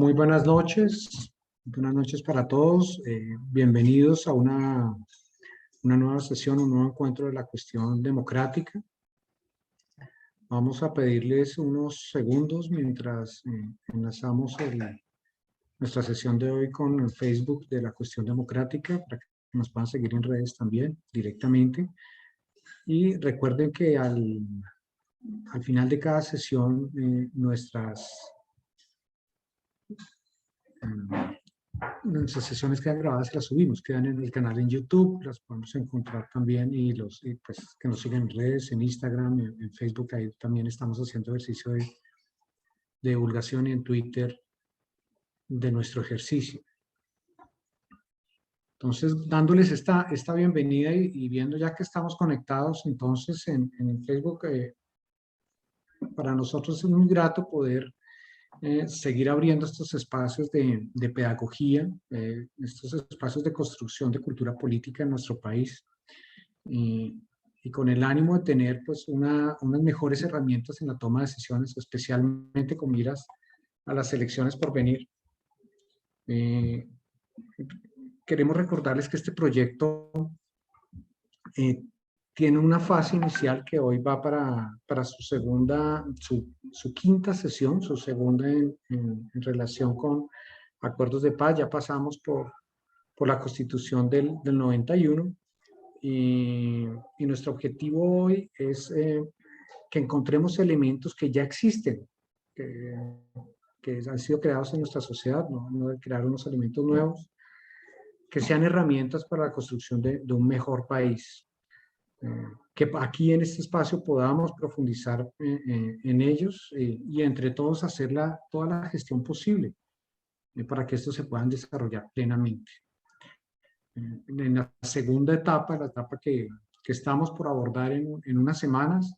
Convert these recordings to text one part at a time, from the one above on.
Muy buenas noches para todos. Bienvenidos a una nueva sesión, un nuevo encuentro de la cuestión democrática. Vamos a pedirles unos segundos mientras enlazamos nuestra sesión de hoy con el Facebook de la cuestión democrática para que nos puedan seguir en redes también directamente. Y recuerden que al final de cada sesión nuestras sesiones quedan grabadas y las subimos, quedan en el canal en YouTube, las podemos encontrar también y pues, que nos siguen en redes, en Instagram, en Facebook, ahí también estamos haciendo ejercicio de divulgación y en Twitter de nuestro ejercicio. Entonces, dándoles esta bienvenida y viendo ya que estamos conectados, entonces en Facebook, para nosotros es muy grato poder seguir abriendo estos espacios de pedagogía, estos espacios de construcción de cultura política en nuestro país, y con el ánimo de tener pues, unas mejores herramientas en la toma de decisiones, especialmente con miras a las elecciones por venir. Queremos recordarles que este proyecto tiene una fase inicial que hoy va para su quinta sesión, su segunda en relación con acuerdos de paz. Ya pasamos por la Constitución del 91 y nuestro objetivo hoy es que encontremos elementos que ya existen, que han sido creados en nuestra sociedad, no de crear unos elementos nuevos, que sean herramientas para la construcción de un mejor país. Que aquí en este espacio podamos profundizar en ellos y entre todos hacer toda la gestión posible para que estos se puedan desarrollar plenamente. En la segunda etapa, la etapa que estamos por abordar en unas semanas,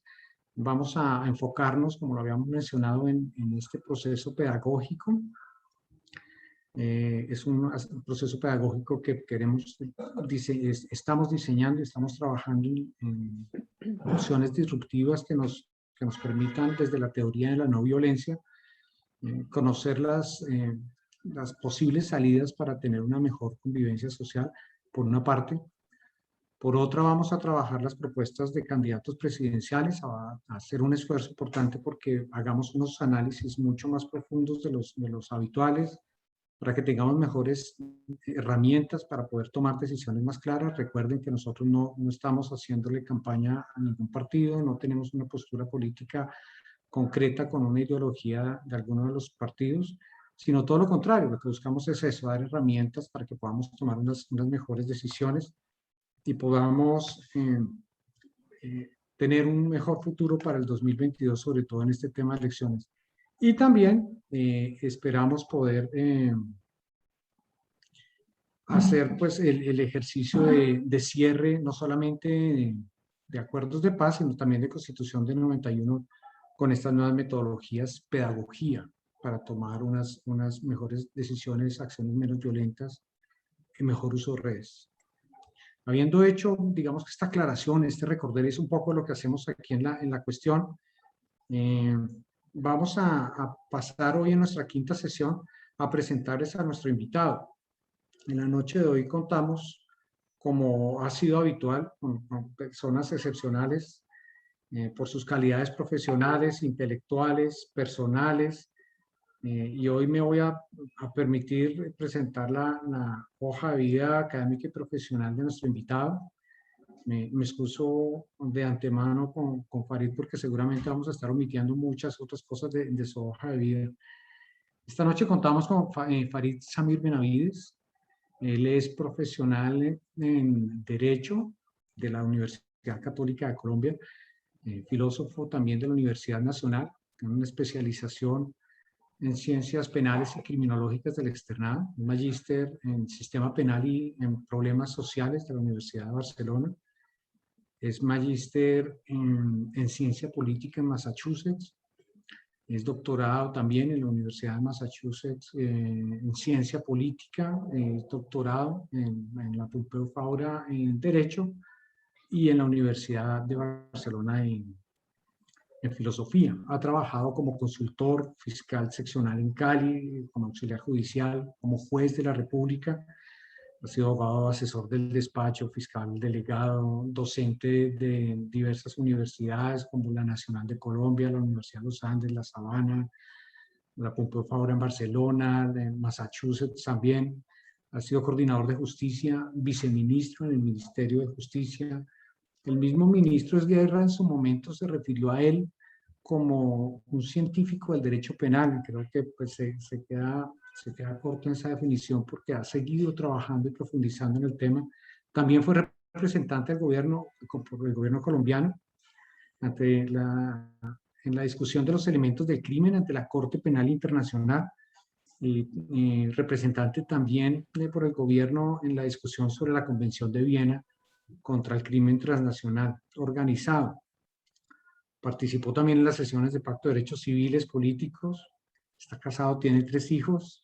vamos a enfocarnos, como lo habíamos mencionado, en este proceso pedagógico. Es un proceso pedagógico que estamos diseñando y estamos trabajando en opciones disruptivas que nos permitan desde la teoría de la no violencia conocer las posibles salidas para tener una mejor convivencia social, por una parte. Por otra, vamos a trabajar las propuestas de candidatos presidenciales, a hacer un esfuerzo importante porque hagamos unos análisis mucho más profundos de los habituales, para que tengamos mejores herramientas para poder tomar decisiones más claras. Recuerden que nosotros no estamos haciéndole campaña a ningún partido, no tenemos una postura política concreta con una ideología de alguno de los partidos, sino todo lo contrario. Lo que buscamos es eso, dar herramientas para que podamos tomar unas mejores decisiones y podamos tener un mejor futuro para el 2022, sobre todo en este tema de elecciones. Y también esperamos poder hacer pues, el ejercicio de cierre, no solamente de acuerdos de paz, sino también de Constitución del 91, con estas nuevas metodologías pedagogía, para tomar unas mejores decisiones, acciones menos violentas y mejor uso de redes. Habiendo hecho, digamos que esta aclaración, este recordar es un poco lo que hacemos aquí en la cuestión, vamos a pasar hoy en nuestra quinta sesión a presentarles a nuestro invitado. En la noche de hoy contamos, como ha sido habitual, con personas excepcionales por sus calidades profesionales, intelectuales, personales, y hoy me voy a permitir presentar la hoja de vida académica y profesional de nuestro invitado. Me excuso de antemano con Farid porque seguramente vamos a estar omitiendo muchas otras cosas de su hoja de vida. Esta noche contamos con Farid Samir Benavides. Él es profesional en Derecho de la Universidad Católica de Colombia, filósofo también de la Universidad Nacional, con una especialización en Ciencias Penales y Criminológicas del Externado, un magíster en Sistema Penal y en Problemas Sociales de la Universidad de Barcelona. Es magíster en Ciencia Política en Massachusetts. Es doctorado también en la Universidad de Massachusetts en Ciencia Política. Es doctorado en la Pompeu Fabra en Derecho y en la Universidad de Barcelona en en filosofía. Ha trabajado como consultor fiscal seccional en Cali, como auxiliar judicial, como juez de la República. Ha sido abogado asesor del despacho, fiscal delegado, docente de diversas universidades como la Nacional de Colombia, la Universidad de los Andes, la Sabana, la Pompeu Fabra en Barcelona, de Massachusetts también. Ha sido coordinador de justicia, viceministro en el Ministerio de Justicia. El mismo ministro Esguerra en su momento se refirió a él como un científico del derecho penal. Creo que pues, se queda corto en esa definición porque ha seguido trabajando y profundizando en el tema. También fue representante del gobierno, por el gobierno colombiano ante en la discusión de los elementos del crimen ante la Corte Penal Internacional y representante también por el gobierno en la discusión sobre la Convención de Viena contra el crimen transnacional organizado. Participó también en las sesiones de Pacto de Derechos Civiles Políticos. Está casado, tiene 3 hijos.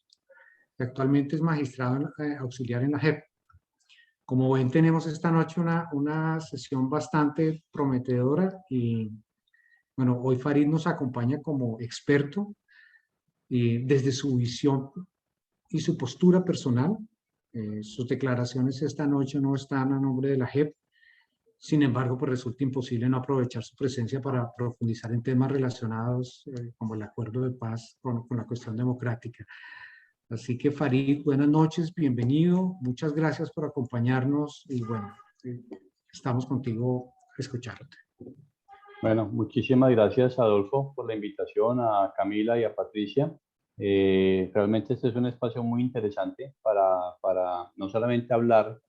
Y actualmente es magistrado auxiliar en la JEP. Como ven, tenemos esta noche una sesión bastante prometedora y bueno, hoy Farid nos acompaña como experto desde su visión y su postura personal. Sus declaraciones esta noche no están a nombre de la JEP. Sin embargo, pues resulta imposible no aprovechar su presencia para profundizar en temas relacionados como el acuerdo de paz con la cuestión democrática. Así que Farid, buenas noches, bienvenido. Muchas gracias por acompañarnos y bueno, estamos contigo a escucharte. Bueno, muchísimas gracias, Adolfo, por la invitación, a Camila y a Patricia. Realmente este es un espacio muy interesante para no solamente hablar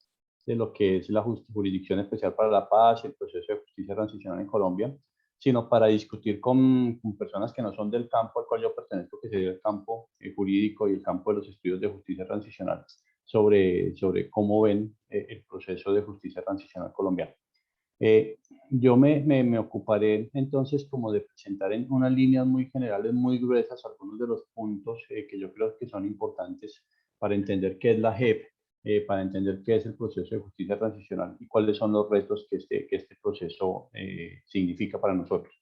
de lo que es la Jurisdicción Especial para la Paz, el proceso de justicia transicional en Colombia, sino para discutir con personas que no son del campo al cual yo pertenezco, que sería el campo jurídico y el campo de los estudios de justicia transicional, sobre cómo ven el proceso de justicia transicional colombiano. Yo me ocuparé entonces como de presentar en unas líneas muy generales, muy gruesas, algunos de los puntos que yo creo que son importantes para entender qué es la JEP, para entender qué es el proceso de justicia transicional y cuáles son los retos que este proceso significa para nosotros.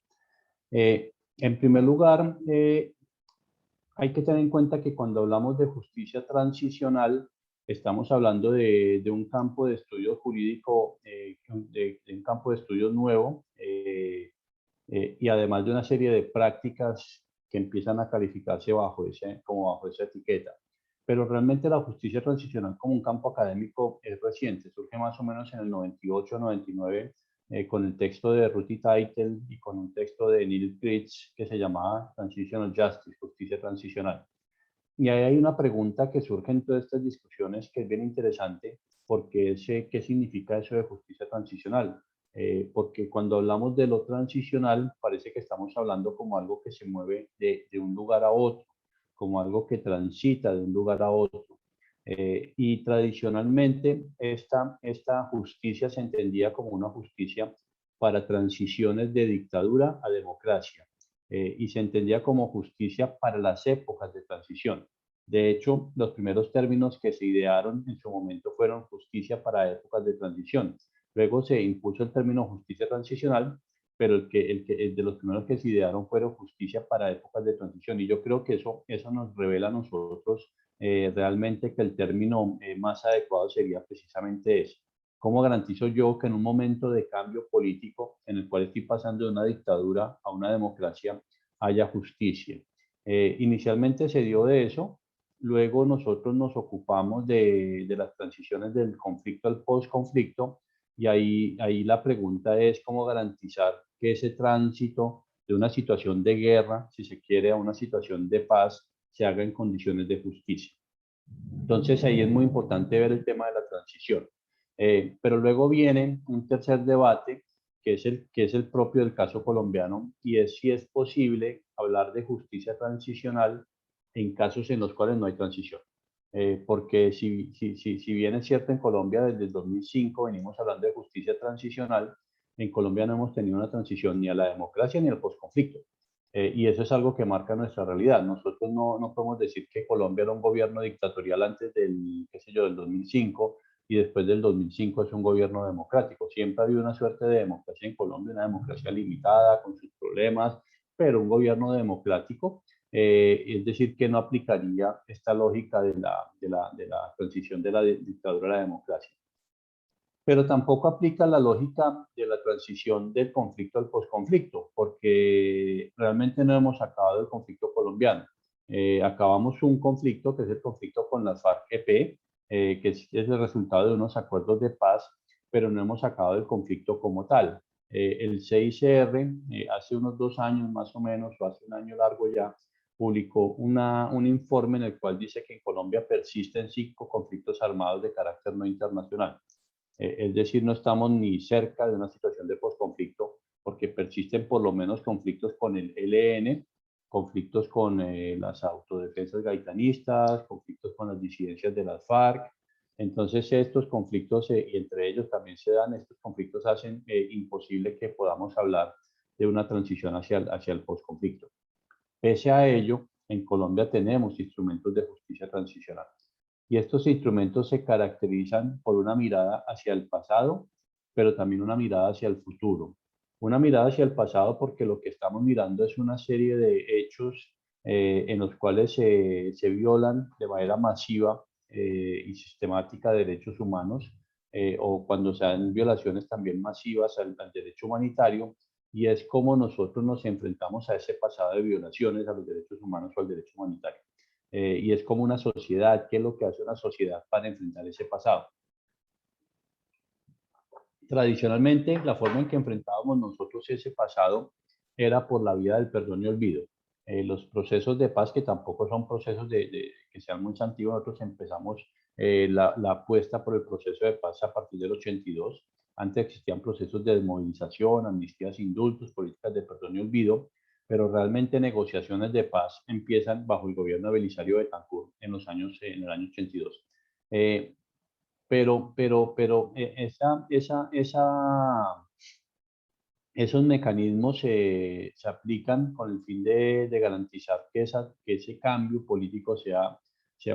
En primer lugar, hay que tener en cuenta que cuando hablamos de justicia transicional, estamos hablando de un campo de estudio jurídico, de un campo de estudio nuevo, y además de una serie de prácticas que empiezan a calificarse como bajo esa etiqueta. Pero realmente la justicia transicional como un campo académico es reciente, surge más o menos en el 98-99 con el texto de Ruti Teitel y con un texto de Neil Critch que se llamaba Transitional Justice, justicia transicional. Y ahí hay una pregunta que surge en todas estas discusiones que es bien interesante, porque ¿qué significa eso de justicia transicional? Porque cuando hablamos de lo transicional, parece que estamos hablando como algo que se mueve de un lugar a otro, como algo que transita de un lugar a otro. Y tradicionalmente esta justicia se entendía como una justicia para transiciones de dictadura a democracia. Y se entendía como justicia para las épocas de transición. De hecho, los primeros términos que se idearon en su momento fueron justicia para épocas de transición. Luego se impuso el término justicia transicional, pero el de los primeros que se idearon fueron justicia para épocas de transición. Y yo creo que eso nos revela a nosotros realmente que el término más adecuado sería precisamente ese. ¿Cómo garantizo yo que en un momento de cambio político en el cual estoy pasando de una dictadura a una democracia haya justicia? Inicialmente se dio de eso, luego nosotros nos ocupamos de las transiciones del conflicto al post-conflicto y ahí la pregunta es cómo garantizar que ese tránsito de una situación de guerra, si se quiere, a una situación de paz, se haga en condiciones de justicia. Entonces ahí es muy importante ver el tema de la transición. Pero luego viene un tercer debate que es el propio del caso colombiano y es si es posible hablar de justicia transicional en casos en los cuales no hay transición. Porque si bien es cierto en Colombia desde el 2005 venimos hablando de justicia transicional, en Colombia no hemos tenido una transición ni a la democracia ni al posconflicto. Y eso es algo que marca nuestra realidad. Nosotros no podemos decir que Colombia era un gobierno dictatorial antes del, qué sé yo, del 2005, y después del 2005 es un gobierno democrático. Siempre ha habido una suerte de democracia en Colombia, una democracia limitada con sus problemas, pero un gobierno democrático, es decir, que no aplicaría esta lógica de la transición de la dictadura a la democracia. Pero tampoco aplica la lógica de la transición del conflicto al posconflicto, porque realmente no hemos acabado el conflicto colombiano. Acabamos un conflicto que es el conflicto con las FARC-EP, que es el resultado de unos acuerdos de paz, pero no hemos acabado el conflicto como tal. El CICR, hace unos 2 años más o menos, o hace un año largo ya, publicó un informe en el cual dice que en Colombia persisten 5 conflictos armados de carácter no internacional. Es decir, no estamos ni cerca de una situación de posconflicto porque persisten por lo menos conflictos con el ELN, conflictos con las autodefensas gaitanistas, conflictos con las disidencias de las FARC. Entonces estos conflictos, y entre ellos también se dan, estos conflictos hacen imposible que podamos hablar de una transición hacia el posconflicto. Pese a ello, en Colombia tenemos instrumentos de justicia transicional. Y estos instrumentos se caracterizan por una mirada hacia el pasado, pero también una mirada hacia el futuro. Una mirada hacia el pasado porque lo que estamos mirando es una serie de hechos en los cuales se violan de manera masiva y sistemática derechos humanos, o cuando se dan violaciones también masivas al derecho humanitario, y es como nosotros nos enfrentamos a ese pasado de violaciones a los derechos humanos o al derecho humanitario. Y es como una sociedad, ¿qué es lo que hace una sociedad para enfrentar ese pasado? Tradicionalmente, la forma en que enfrentábamos nosotros ese pasado era por la vía del perdón y olvido. Los procesos de paz, que tampoco son procesos que sean muy antiguos, nosotros empezamos la apuesta por el proceso de paz a partir del 82. Antes existían procesos de desmovilización, amnistías, indultos, políticas de perdón y olvido, pero realmente negociaciones de paz empiezan bajo el gobierno de Belisario Betancur en el año 82. Esos mecanismos se aplican con el fin de garantizar que ese cambio político sea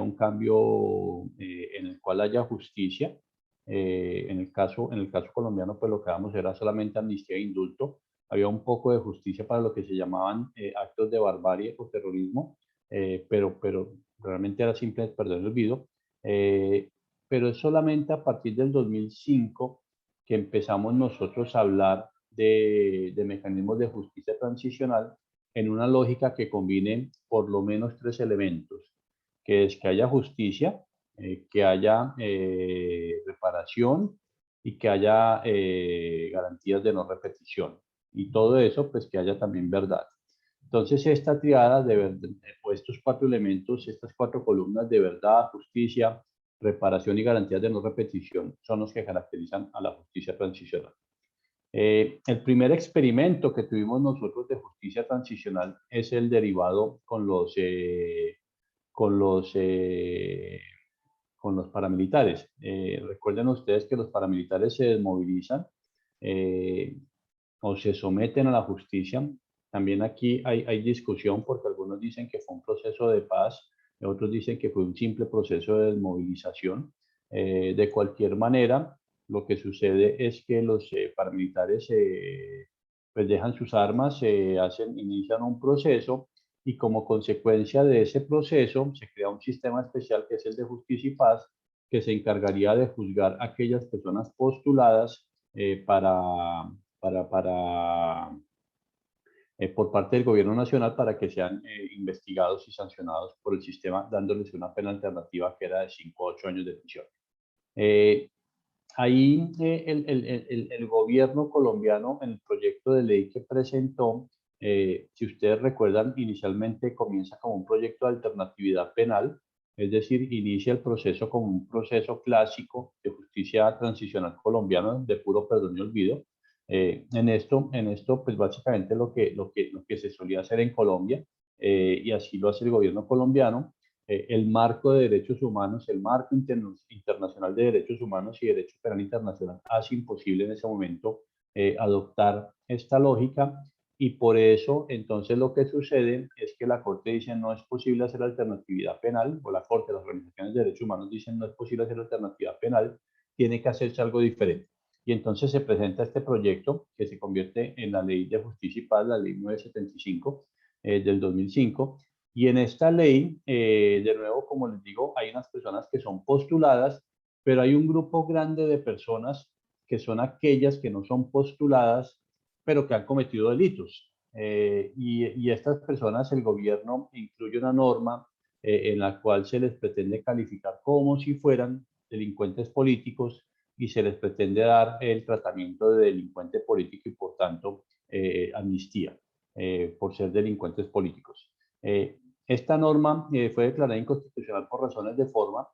un cambio en el cual haya justicia. En el caso colombiano, pues lo que damos era solamente amnistía e indulto. Había un poco de justicia para lo que se llamaban actos de barbarie o terrorismo, pero realmente era simple perdón y olvido. Pero es solamente a partir del 2005 que empezamos nosotros a hablar de mecanismos de justicia transicional en una lógica que combine por lo menos 3 elementos, que es que haya justicia, que haya reparación y que haya garantías de no repetición. Y todo eso, pues que haya también verdad. Entonces, esta triada o estos 4 elementos, estas 4 columnas de verdad, justicia, reparación y garantías de no repetición son los que caracterizan a la justicia transicional. El primer experimento que tuvimos nosotros de justicia transicional es el derivado con los paramilitares. Recuerden ustedes que los paramilitares se desmovilizan o se someten a la justicia. También aquí hay discusión porque algunos dicen que fue un proceso de paz, otros dicen que fue un simple proceso de desmovilización. De cualquier manera, lo que sucede es que los paramilitares pues dejan sus armas, inician un proceso y como consecuencia de ese proceso se crea un sistema especial que es el de justicia y paz, que se encargaría de juzgar a aquellas personas postuladas por parte del gobierno nacional para que sean investigados y sancionados por el sistema, dándoles una pena alternativa que era de 5 a 8 años de prisión. Ahí el gobierno colombiano, en el proyecto de ley que presentó, si ustedes recuerdan, inicialmente comienza como un proyecto de alternatividad penal, es decir, inicia el proceso como un proceso clásico de justicia transicional colombiano de puro perdón y olvido. En esto, pues básicamente lo que se solía hacer en Colombia, y así lo hace el gobierno colombiano, el marco de derechos humanos, el marco internacional de derechos humanos y derecho penal internacional hace imposible en ese momento adoptar esta lógica, y por eso entonces lo que sucede es que la Corte dice no es posible hacer alternatividad penal, o la Corte, las organizaciones de derechos humanos dicen no es posible hacer alternativa penal, tiene que hacerse algo diferente. Y entonces se presenta este proyecto que se convierte en la Ley de Justicia y Paz, la Ley 975 del 2005. Y en esta ley, de nuevo, como les digo, hay unas personas que son postuladas, pero hay un grupo grande de personas que son aquellas que no son postuladas, pero que han cometido delitos. Y estas personas, el gobierno incluye una norma en la cual se les pretende calificar como si fueran delincuentes políticos y se les pretende dar el tratamiento de delincuente político y por tanto amnistía por ser delincuentes políticos. Esta norma fue declarada inconstitucional por razones de forma,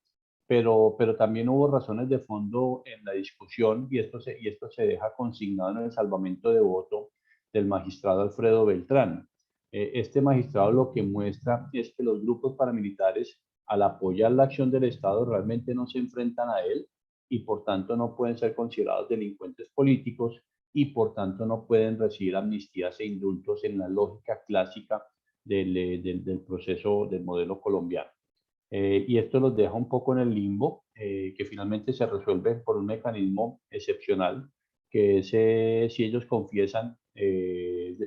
pero también hubo razones de fondo en la discusión y esto se deja consignado en el salvamento de voto del magistrado Alfredo Beltrán. Este magistrado lo que muestra es que los grupos paramilitares, al apoyar la acción del Estado, realmente no se enfrentan a él y por tanto no pueden ser considerados delincuentes políticos y por tanto no pueden recibir amnistías e indultos en la lógica clásica del proceso del modelo colombiano. Y esto los deja un poco en el limbo, que finalmente se resuelve por un mecanismo excepcional, que es si ellos confiesan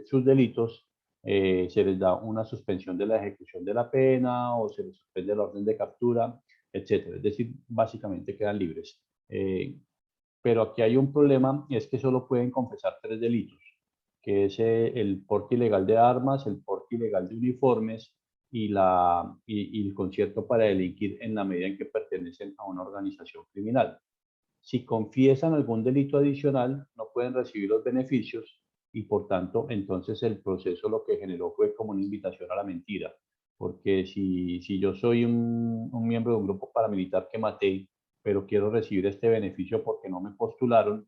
sus delitos, se les da una suspensión de la ejecución de la pena o se les suspende la orden de captura, etcétera. Es decir, básicamente quedan libres. Pero aquí hay un problema, y es que solo pueden confesar 3 delitos, que es el porte ilegal de armas, el porte ilegal de uniformes y el concierto para delinquir en la medida en que pertenecen a una organización criminal. Si confiesan algún delito adicional, no pueden recibir los beneficios y por tanto, entonces el proceso lo que generó fue como una invitación a la mentira. Porque si yo soy un miembro de un grupo paramilitar que maté, pero quiero recibir este beneficio porque no me postularon,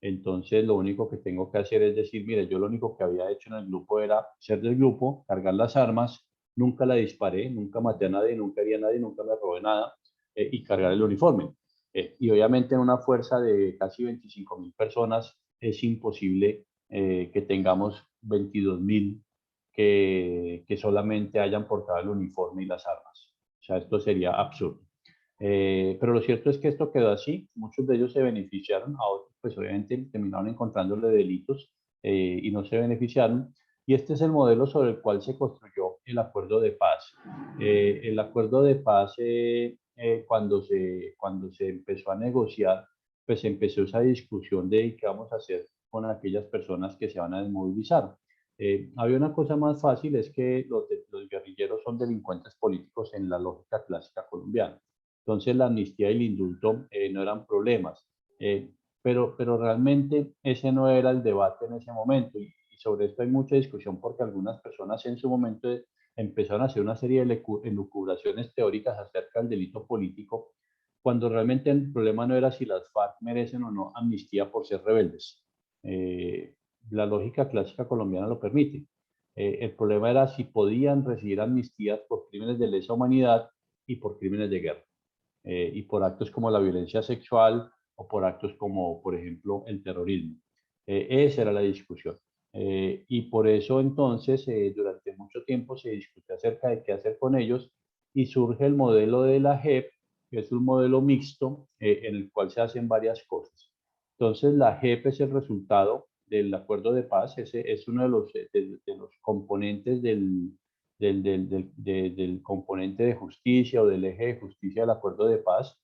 entonces lo único que tengo que hacer es decir, mire, yo lo único que había hecho en el grupo era ser del grupo, cargar las armas, nunca la disparé, nunca maté a nadie, nunca herí a nadie, nunca me robé nada y cargar el uniforme. Y obviamente en una fuerza de casi 25.000 personas es imposible que tengamos 22.000 que solamente hayan portado el uniforme y las armas. O sea, esto sería absurdo. Pero lo cierto es que esto quedó así. Muchos de ellos se beneficiaron, a otros pues obviamente terminaron encontrándole delitos y no se beneficiaron. Y este es el modelo sobre el cual se construyó el acuerdo de paz. El acuerdo de paz, cuando se empezó a negociar, pues empezó esa discusión de qué vamos a hacer con aquellas personas que se van a desmovilizar. Había una cosa más fácil, es que los guerrilleros son delincuentes políticos en la lógica clásica colombiana. Entonces la amnistía y el indulto no eran problemas. Pero realmente ese no era el debate en ese momento y sobre esto hay mucha discusión porque algunas personas en su momento empezaron a hacer una serie de elucubraciones teóricas acerca del delito político, cuando realmente el problema no era si las FARC merecen o no amnistía por ser rebeldes. La lógica clásica colombiana lo permite. El problema era si podían recibir amnistías por crímenes de lesa humanidad y por crímenes de guerra, y por actos como la violencia sexual o por actos como, por ejemplo, el terrorismo. Esa era la discusión. Y por eso entonces durante mucho tiempo se discutió acerca de qué hacer con ellos y surge el modelo de la JEP, que es un modelo mixto en el cual se hacen varias cosas. Entonces la JEP es el resultado del acuerdo de paz, ese es uno de los componentes del componente de justicia o del eje de justicia del acuerdo de paz.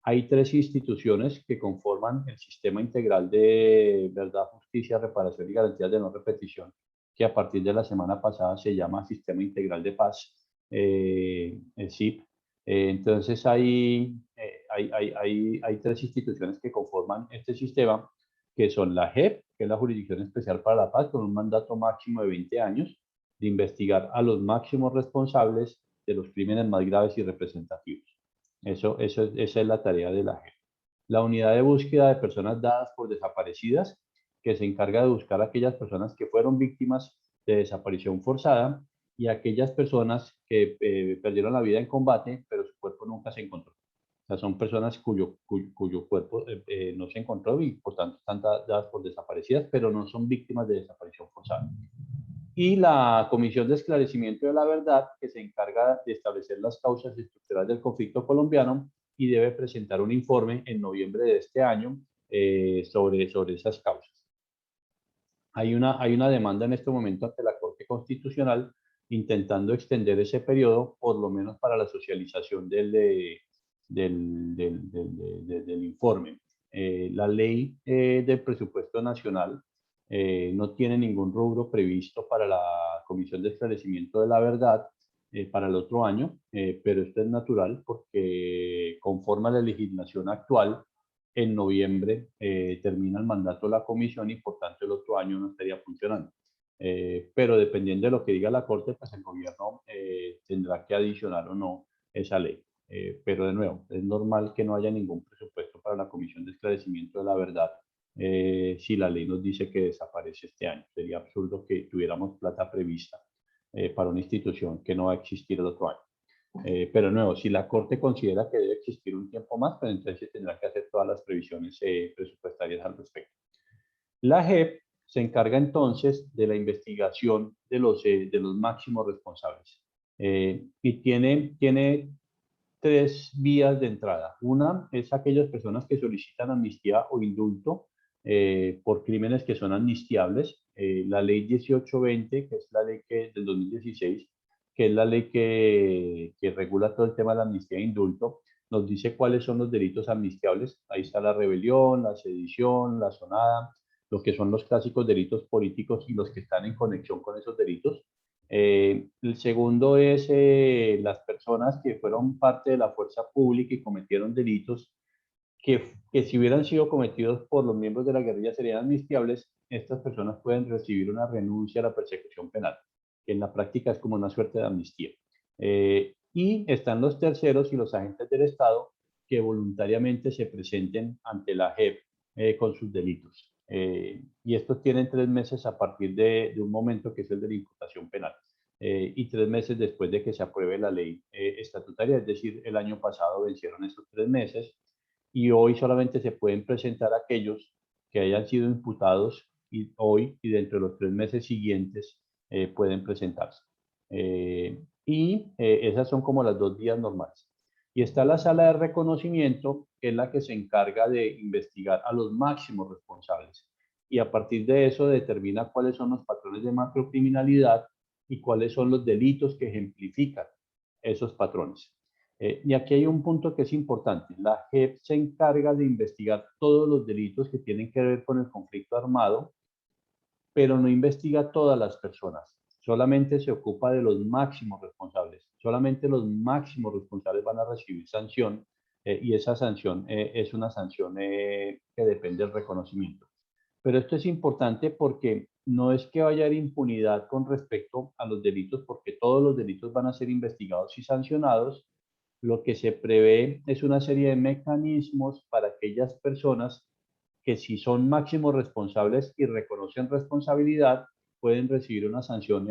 Hay 3 instituciones que conforman el sistema integral de verdad, justicia, reparación y garantías de no repetición, que a partir de la semana pasada se llama Sistema Integral de Paz, el SIP. Entonces hay 3 instituciones que conforman este sistema, que son la JEP, que es la Jurisdicción Especial para la Paz, con un mandato máximo de 20 años, de investigar a los máximos responsables de los crímenes más graves y representativos. Esa es la tarea de la JEP. La unidad de búsqueda de personas dadas por desaparecidas, que se encarga de buscar a aquellas personas que fueron víctimas de desaparición forzada y aquellas personas que perdieron la vida en combate, pero su cuerpo nunca se encontró. O sea, son personas cuyo cuerpo no se encontró y por tanto están dadas por desaparecidas, pero no son víctimas de desaparición forzada. Y la Comisión de Esclarecimiento de la Verdad, que se encarga de establecer las causas estructurales del conflicto colombiano, y debe presentar un informe en noviembre de este año sobre esas causas. Hay una demanda en este momento ante la Corte Constitucional intentando extender ese periodo, por lo menos para la socialización del informe. La ley del presupuesto nacional no tiene ningún rubro previsto para la Comisión de Esclarecimiento de la Verdad para el otro año, pero esto es natural porque conforme a la legislación actual, en noviembre termina el mandato de la comisión y por tanto el otro año no estaría funcionando. Pero dependiendo de lo que diga la Corte, pues el gobierno tendrá que adicionar o no esa ley. Pero de nuevo, es normal que no haya ningún presupuesto para la Comisión de Esclarecimiento de la Verdad si la ley nos dice que desaparece este año. Sería absurdo que tuviéramos plata prevista para una institución que no va a existir el otro año. Pero de nuevo, si la Corte considera que debe existir un tiempo más, pues entonces se tendrá que hacer todas las previsiones presupuestarias al respecto. La JEP se encarga entonces de la investigación de los máximos responsables y tiene tres vías de entrada. Una es aquellas personas que solicitan amnistía o indulto por crímenes que son amnistiables. La ley 1820, que es la ley del 2016, que es la ley que regula todo el tema de la amnistía e indulto, nos dice cuáles son los delitos amnistiables. Ahí está la rebelión, la sedición, la sonada, lo que son los clásicos delitos políticos y los que están en conexión con esos delitos. El segundo es las personas que fueron parte de la fuerza pública y cometieron delitos que si hubieran sido cometidos por los miembros de la guerrilla serían amnistiables. Estas personas pueden recibir una renuncia a la persecución penal, que en la práctica es como una suerte de amnistía. Y están los terceros y los agentes del Estado que voluntariamente se presenten ante la JEP con sus delitos. Y estos tienen 3 meses a partir de un momento que es el de la imputación penal y 3 meses después de que se apruebe la ley estatutaria, es decir, el año pasado vencieron esos 3 meses y hoy solamente se pueden presentar aquellos que hayan sido imputados hoy y dentro de los 3 meses siguientes pueden presentarse. Esas son como las 2 vías normales. Y está la sala de reconocimiento, que es la que se encarga de investigar a los máximos responsables. Y a partir de eso determina cuáles son los patrones de macrocriminalidad y cuáles son los delitos que ejemplifican esos patrones. Y aquí hay un punto que es importante. La JEP se encarga de investigar todos los delitos que tienen que ver con el conflicto armado, pero no investiga todas las personas. Solamente se ocupa de los máximos responsables. Solamente los máximos responsables van a recibir sanción y esa sanción es una sanción que depende del reconocimiento. Pero esto es importante porque no es que vaya a haber impunidad con respecto a los delitos, porque todos los delitos van a ser investigados y sancionados. Lo que se prevé es una serie de mecanismos para aquellas personas que si son máximos responsables y reconocen responsabilidad, pueden recibir una sanción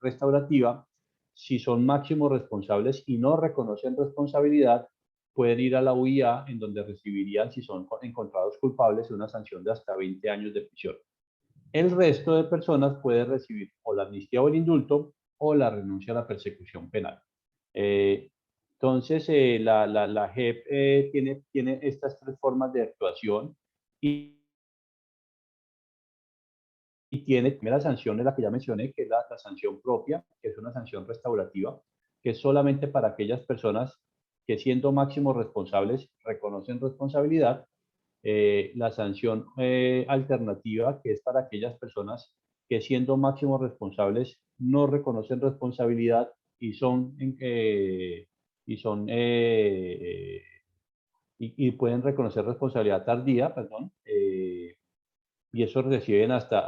restaurativa. Si son máximos responsables y no reconocen responsabilidad, pueden ir a la UIA, en donde recibirían, si son encontrados culpables, una sanción de hasta 20 años de prisión. El resto de personas puede recibir o la amnistía o el indulto o la renuncia a la persecución penal. Entonces, la JEP tiene estas 3 formas de actuación y tiene la primera sanción, es la que ya mencioné, que es la sanción propia, que es una sanción restaurativa, que es solamente para aquellas personas que siendo máximos responsables reconocen responsabilidad. La sanción alternativa, que es para aquellas personas que siendo máximos responsables no reconocen responsabilidad y pueden reconocer responsabilidad tardía, perdón, y eso reciben hasta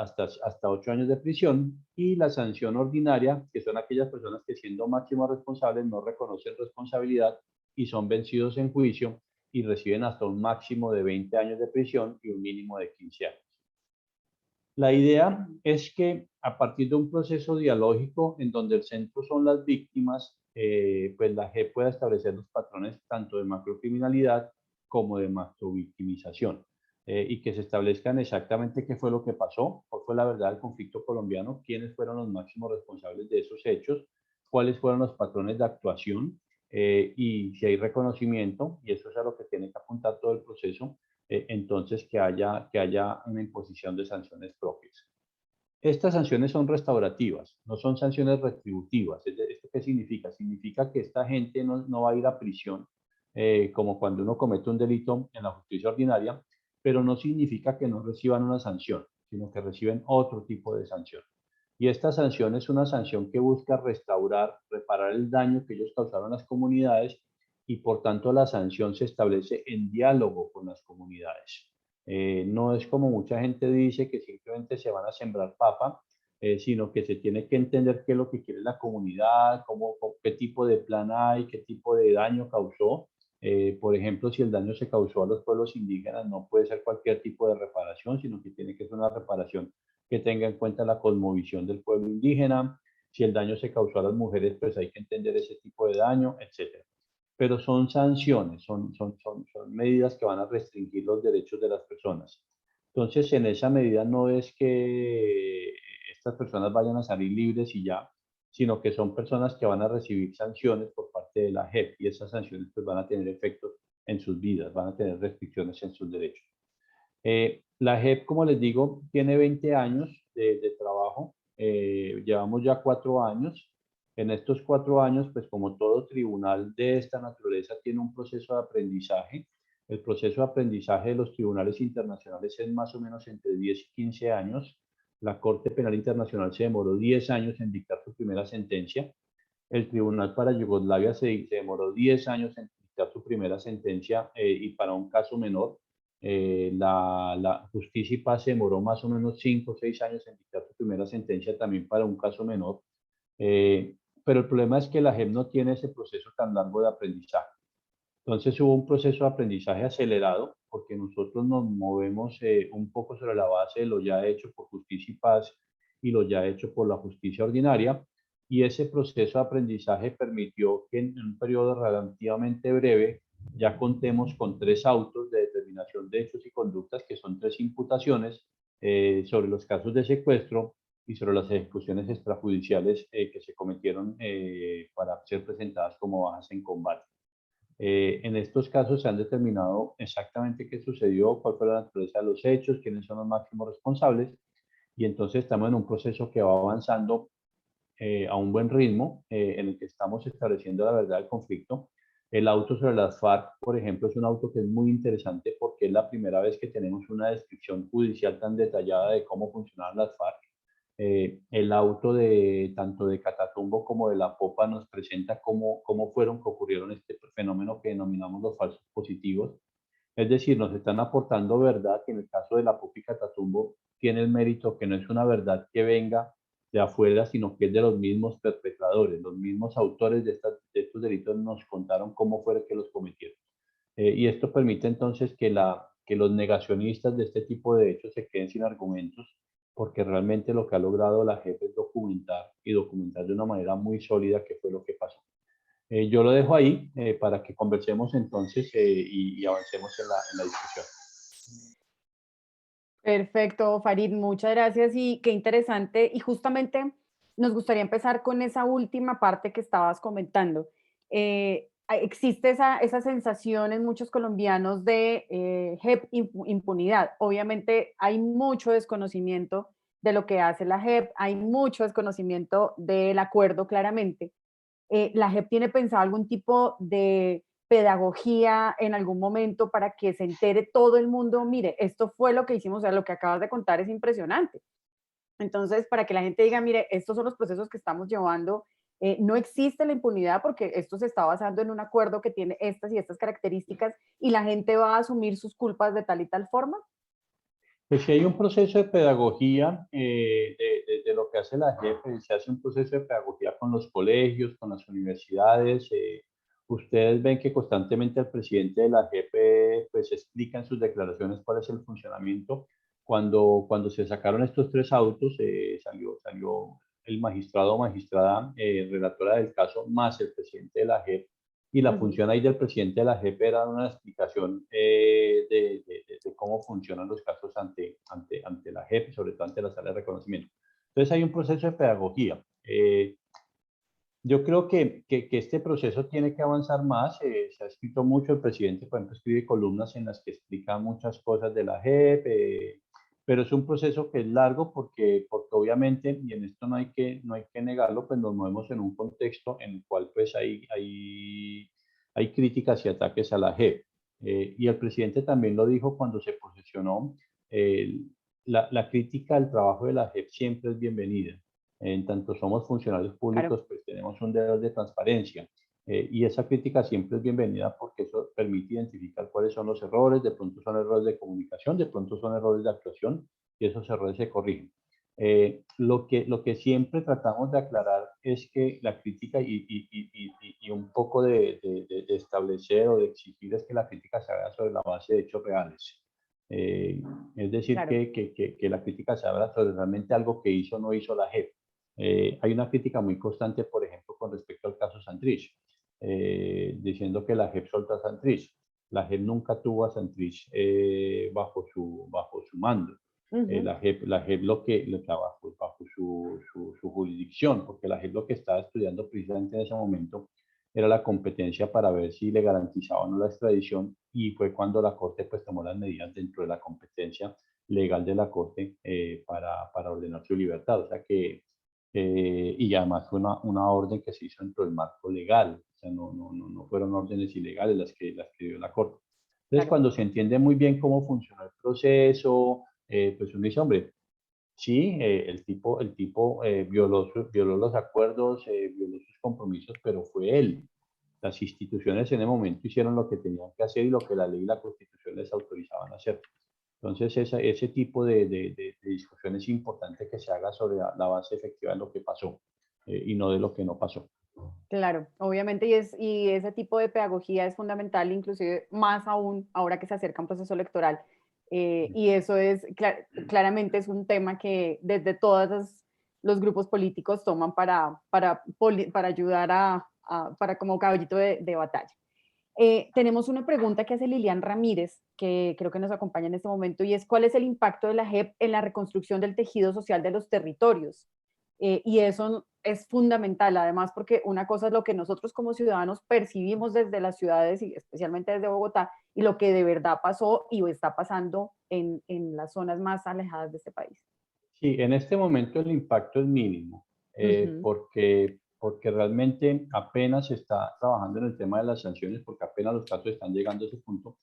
8 años de prisión. Y la sanción ordinaria, que son aquellas personas que siendo máximos responsables no reconocen responsabilidad y son vencidos en juicio y reciben hasta un máximo de 20 años de prisión y un mínimo de 15 años. La idea es que a partir de un proceso dialógico en donde el centro son las víctimas, pues la JEP pueda establecer los patrones tanto de macrocriminalidad como de macrovictimización y que se establezcan exactamente qué fue lo que pasó, cuál fue la verdad del conflicto colombiano, quiénes fueron los máximos responsables de esos hechos, cuáles fueron los patrones de actuación y si hay reconocimiento, y eso es a lo que tiene que apuntar todo el proceso, entonces que haya una imposición de sanciones propias. Estas sanciones son restaurativas, no son sanciones retributivas. ¿Esto qué significa? Significa que esta gente no va a ir a prisión, como cuando uno comete un delito en la justicia ordinaria, pero no significa que no reciban una sanción, sino que reciben otro tipo de sanción. Y esta sanción es una sanción que busca restaurar, reparar el daño que ellos causaron a las comunidades, y por tanto la sanción se establece en diálogo con las comunidades. No es como mucha gente dice, que simplemente se van a sembrar papa, sino que se tiene que entender qué es lo que quiere la comunidad, qué tipo de plan hay, qué tipo de daño causó. Por ejemplo, si el daño se causó a los pueblos indígenas, no puede ser cualquier tipo de reparación, sino que tiene que ser una reparación que tenga en cuenta la cosmovisión del pueblo indígena. Si el daño se causó a las mujeres, pues hay que entender ese tipo de daño, etc. Pero son sanciones, son medidas que van a restringir los derechos de las personas. Entonces, en esa medida no es que estas personas vayan a salir libres y ya, sino que son personas que van a recibir sanciones por parte de la JEP, y esas sanciones pues van a tener efectos en sus vidas, van a tener restricciones en sus derechos. La JEP, como les digo, tiene 20 años de trabajo. Llevamos ya 4 años. En estos 4 años, pues como todo tribunal de esta naturaleza tiene un proceso de aprendizaje. El proceso de aprendizaje de los tribunales internacionales es más o menos entre 10 y 15 años. La Corte Penal Internacional se demoró 10 años en dictar su primera sentencia. El Tribunal para Yugoslavia se demoró 10 años en dictar su primera sentencia, y para un caso menor. La Justicia y Paz se demoró más o menos 5 o 6 años en dictar su primera sentencia, también para un caso menor. Pero el problema es que la JEP no tiene ese proceso tan largo de aprendizaje. Entonces hubo un proceso de aprendizaje acelerado, porque nosotros nos movemos un poco sobre la base de lo ya hecho por Justicia y Paz y lo ya hecho por la justicia ordinaria, y ese proceso de aprendizaje permitió que en un periodo relativamente breve ya contemos con 3 autos de determinación de hechos y conductas, que son 3 imputaciones sobre los casos de secuestro y sobre las ejecuciones extrajudiciales que se cometieron para ser presentadas como bajas en combate. En estos casos se han determinado exactamente qué sucedió, cuál fue la naturaleza de los hechos, quiénes son los máximos responsables, y entonces estamos en un proceso que va avanzando a un buen ritmo, en el que estamos estableciendo la verdad del conflicto. El auto sobre las FARC, por ejemplo, es un auto que es muy interesante porque es la primera vez que tenemos una descripción judicial tan detallada de cómo funcionaban las FARC. El auto tanto de Catatumbo como de La Popa nos presenta cómo fueron que ocurrieron este fenómeno que denominamos los falsos positivos. Es decir, nos están aportando verdad, que en el caso de La Popa y Catatumbo tiene el mérito que no es una verdad que venga de afuera, sino que es de los mismos perpetradores, los mismos autores de estos delitos nos contaron cómo fue que los cometieron. Y esto permite entonces que los negacionistas de este tipo de hechos se queden sin argumentos, porque realmente lo que ha logrado la JEP es documentar, y documentar de una manera muy sólida qué fue lo que pasó. Yo lo dejo ahí para que conversemos entonces y avancemos en la discusión. Perfecto, Farid, muchas gracias y qué interesante. Y justamente nos gustaría empezar con esa última parte que estabas comentando. Existe esa sensación en muchos colombianos de JEP impunidad. Obviamente hay mucho desconocimiento de lo que hace la JEP, hay mucho desconocimiento del acuerdo claramente. ¿La JEP tiene pensado algún tipo de pedagogía en algún momento para que se entere todo el mundo? Mire, esto fue lo que hicimos, o sea, lo que acabas de contar es impresionante. Entonces, para que la gente diga, mire, estos son los procesos que estamos llevando, no existe la impunidad porque esto se está basando en un acuerdo que tiene estas y estas características y la gente va a asumir sus culpas de tal y tal forma. Pues si hay un proceso de pedagogía de lo que hace la JEP, se hace un proceso de pedagogía con los colegios, con las universidades. Ustedes ven que constantemente el presidente de la JEP pues explica en sus declaraciones cuál es el funcionamiento. Cuando se sacaron estos 3 autos, salió el magistrado o magistrada relatora del caso, más el presidente de la JEP, y la función ahí del presidente de la JEP era dar una explicación de cómo funcionan los casos ante la JEP, sobre todo ante la sala de reconocimiento. Entonces hay un proceso de pedagogía. Yo creo que este proceso tiene que avanzar más. Se ha escrito mucho, el presidente, por ejemplo, escribe columnas en las que explica muchas cosas de la JEP, pero es un proceso que es largo porque obviamente, y en esto no hay que negarlo, pues nos movemos en un contexto en el cual pues hay críticas y ataques a la JEP. Y el presidente también lo dijo cuando se posesionó. eh, la crítica al trabajo de la JEP siempre es bienvenida. En tanto somos funcionarios Claro, públicos, pues tenemos un deber de transparencia. Y esa crítica siempre es bienvenida porque eso permite identificar cuáles son los errores, de pronto son errores de comunicación, de pronto son errores de actuación, y esos errores se corrigen. Lo que siempre tratamos de aclarar es que la crítica y un poco de establecer o de exigir es que la crítica se haga sobre la base de hechos reales. Eh, es decir, claro. que la crítica se haga sobre realmente algo que hizo o no hizo la JEP. Hay una crítica muy constante, por ejemplo, con respecto al caso Santrich, diciendo que la JEP soltó a Santrich. La JEP nunca tuvo a Santrich bajo su mando. Ujú, La JEP lo que bajo su jurisdicción, porque la JEP lo que estaba estudiando precisamente en ese momento era la competencia para ver si le garantizaba o no la extradición, y fue cuando la Corte pues tomó las medidas dentro de la competencia legal de la Corte para ordenar su libertad. O sea y además fue una orden que se hizo dentro del marco legal, o sea, no fueron órdenes ilegales las que dio la Corte. Entonces, claro. cuando se entiende muy bien cómo funcionó el proceso, pues uno dice, hombre, sí, el tipo violó los acuerdos, violó sus compromisos, pero fue él. Las instituciones en el momento hicieron lo que tenían que hacer y lo que la ley y la Constitución les autorizaban a hacer. Entonces, ese tipo de discusión es importante que se haga sobre la base efectiva de lo que pasó y no de lo que no pasó. Claro, obviamente, y ese tipo de pedagogía es fundamental, inclusive más aún ahora que se acerca un proceso electoral. Y eso es, claramente es un tema que desde todos los grupos políticos toman para ayudar para como caballito de batalla. Tenemos una pregunta que hace Lilian Ramírez, que creo que nos acompaña en este momento, y es: ¿cuál es el impacto de la JEP en la reconstrucción del tejido social de los territorios? Y eso es fundamental, además, porque una cosa es lo que nosotros como ciudadanos percibimos desde las ciudades y especialmente desde Bogotá, y lo que de verdad pasó y está pasando en las zonas más alejadas de este país. Sí, en este momento el impacto es mínimo, Ujú, porque realmente apenas se está trabajando en el tema de las sanciones, porque apenas los casos están llegando a ese punto.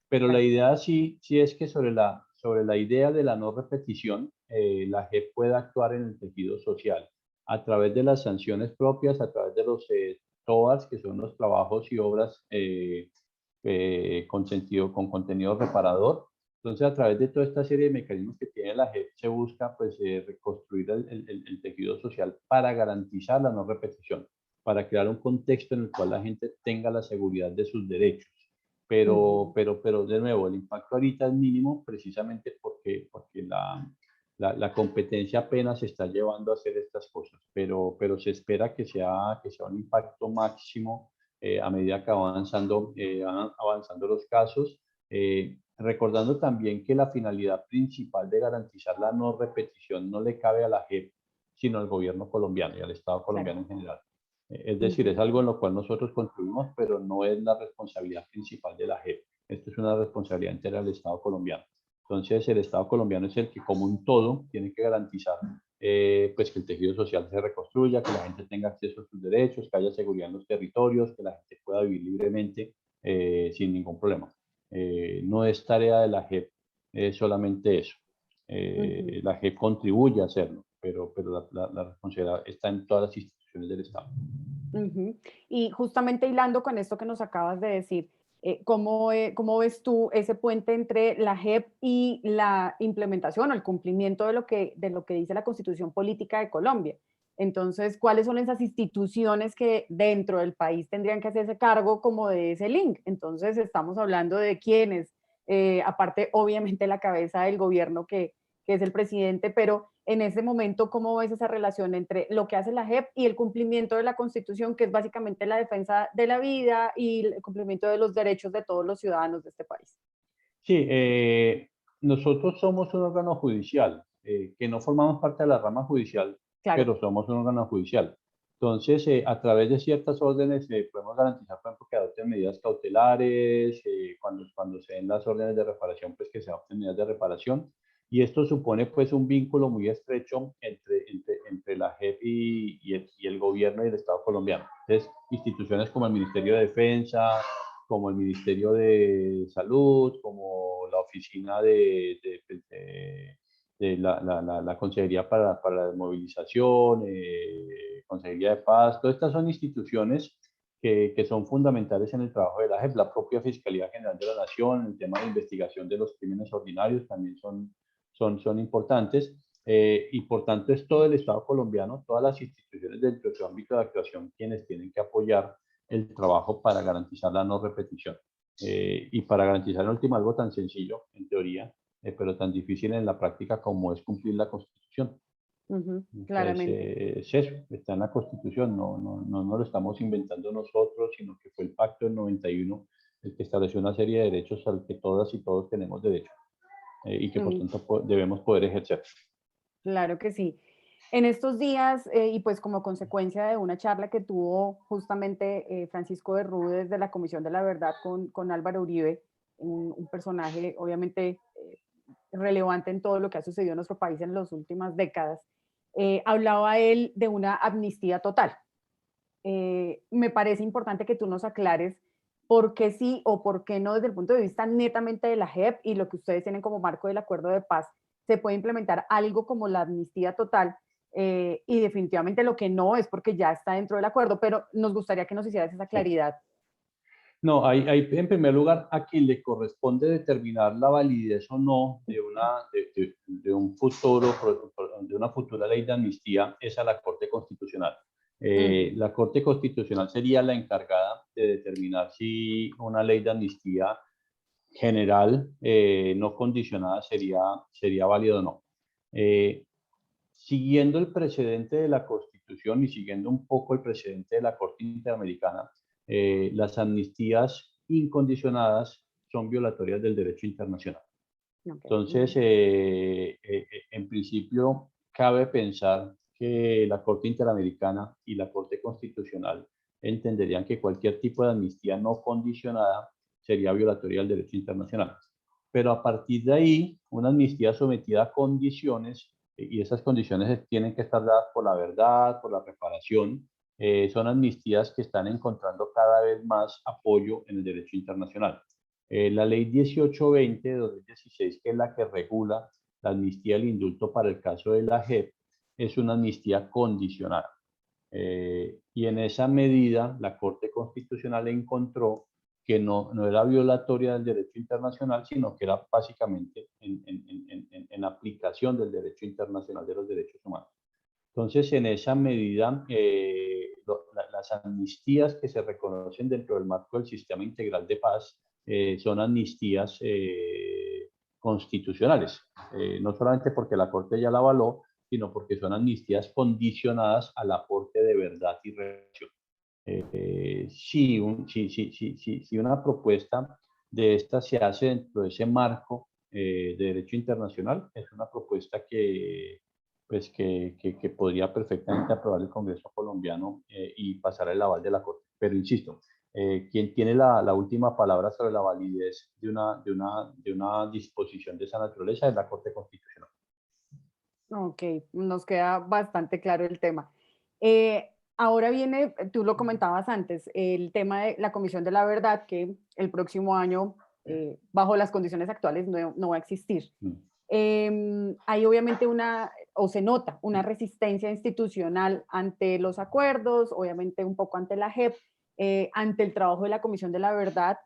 Pero la claro. idea sí es que sobre la idea de la no repetición, la JEP pueda actuar en el tejido social a través de las sanciones propias, a través de los TOAS, que son los trabajos y obras con contenido reparador. Entonces, a través de toda esta serie de mecanismos que tiene la JEP, se busca pues, reconstruir el tejido social para garantizar la no repetición, para crear un contexto en el cual la gente tenga la seguridad de sus derechos. Ujú, Pero de nuevo, el impacto ahorita es mínimo precisamente porque la competencia apenas se está llevando a hacer estas cosas, pero se espera que sea un impacto máximo a medida que van avanzando los casos. Recordando también que la finalidad principal de garantizar la no repetición no le cabe a la JEP, sino al gobierno colombiano y al Estado claro. colombiano en general. Es decir, es Ujú, algo en lo cual nosotros contribuimos, pero no es la responsabilidad principal de la JEP. Esto es una responsabilidad entera del Estado colombiano. Entonces, el Estado colombiano es el que, como un todo, tiene que garantizar pues que el tejido social se reconstruya, que la gente tenga acceso a sus derechos, que haya seguridad en los territorios, que la gente pueda vivir libremente sin ningún problema. No es tarea de la JEP solamente eso. ujú. La JEP contribuye a hacerlo, pero la responsabilidad está en todas las instituciones del Estado. Ujú. Y justamente hilando con esto que nos acabas de decir, ¿cómo ves tú ese puente entre la JEP y la implementación o el cumplimiento de lo que dice la Constitución Política de Colombia? Entonces, ¿cuáles son esas instituciones que dentro del país tendrían que hacerse cargo como de ese link? Entonces, estamos hablando de quiénes, aparte, obviamente, la cabeza del gobierno que es el presidente, pero en ese momento, ¿cómo ves esa relación entre lo que hace la JEP y el cumplimiento de la Constitución, que es básicamente la defensa de la vida y el cumplimiento de los derechos de todos los ciudadanos de este país? Sí, nosotros somos un órgano judicial, que no formamos parte de la rama judicial, Claro. pero somos un órgano judicial. Entonces, a través de ciertas órdenes podemos garantizar, por ejemplo, que adopten medidas cautelares, cuando se den las órdenes de reparación, pues que se adopten medidas de reparación. Y esto supone pues un vínculo muy estrecho entre la JEP y el gobierno y el Estado colombiano. Entonces, instituciones como el Ministerio de Defensa, como el Ministerio de Salud, como la Oficina de la Consejería para la Desmovilización, Consejería de Paz, todas estas son instituciones que son fundamentales en el trabajo de la JEP. La propia Fiscalía General de la Nación, el tema de investigación de los crímenes ordinarios también son importantes. Y por tanto es todo el Estado colombiano, todas las instituciones dentro de su ámbito de actuación quienes tienen que apoyar el trabajo para garantizar la no repetición. Y para garantizar en último algo tan sencillo, en teoría, pero tan difícil en la práctica como es cumplir la Constitución. Claramente. Es eso, está en la Constitución, no lo estamos inventando nosotros, sino que fue el Pacto del 91 el que estableció una serie de derechos al que todas y todos tenemos derecho y que por tanto debemos poder ejercer. Claro que sí. En estos días, y pues como consecuencia de una charla que tuvo justamente Francisco de Rude desde la Comisión de la Verdad con Álvaro Uribe, un personaje obviamente relevante en todo lo que ha sucedido en nuestro país en las últimas décadas, hablaba él de una amnistía total. Me parece importante que tú nos aclares por qué sí o por qué no desde el punto de vista netamente de la JEP y lo que ustedes tienen como marco del acuerdo de paz, se puede implementar algo como la amnistía total y definitivamente lo que no es porque ya está dentro del acuerdo, pero nos gustaría que nos hicieras esa claridad. No, hay en primer lugar a quien le corresponde determinar la validez o no de un futuro, de una futura ley de amnistía es a la Corte Constitucional. La Corte Constitucional sería la encargada de determinar si una ley de amnistía general, no condicionada, sería válida o no. Siguiendo el precedente de la Constitución y siguiendo un poco el precedente de la Corte Interamericana, las amnistías incondicionadas son violatorias del derecho internacional. Entonces, en principio, cabe pensar que la Corte Interamericana y la Corte Constitucional entenderían que cualquier tipo de amnistía no condicionada sería violatoria del derecho internacional. Pero a partir de ahí, una amnistía sometida a condiciones, y esas condiciones tienen que estar dadas por la verdad, por la reparación, son amnistías que están encontrando cada vez más apoyo en el derecho internacional. La ley 1820 de 2016, que es la que regula la amnistía y el indulto para el caso de la JEP, es una amnistía condicionada. Y en esa medida, la Corte Constitucional encontró que no era violatoria del derecho internacional, sino que era básicamente en aplicación del derecho internacional de los derechos humanos. Entonces, en esa medida, las amnistías que se reconocen dentro del marco del sistema integral de paz son amnistías constitucionales, no solamente porque la Corte ya la avaló, sino porque son amnistías condicionadas al aporte de verdad y reparación. Si una propuesta de esta se hace dentro de ese marco de derecho internacional, es una propuesta que podría perfectamente aprobar el Congreso colombiano y pasar el aval de la Corte. Pero insisto, quien tiene la última palabra sobre la validez de una disposición de esa naturaleza es la Corte Constitucional. Ok, nos queda bastante claro el tema. Ahora viene, tú lo comentabas antes, el tema de la Comisión de la Verdad, que el próximo año, bajo las condiciones actuales, no va a existir. Hay obviamente o se nota una resistencia institucional ante los acuerdos, obviamente un poco ante la JEP, ante el trabajo de la Comisión de la Verdad,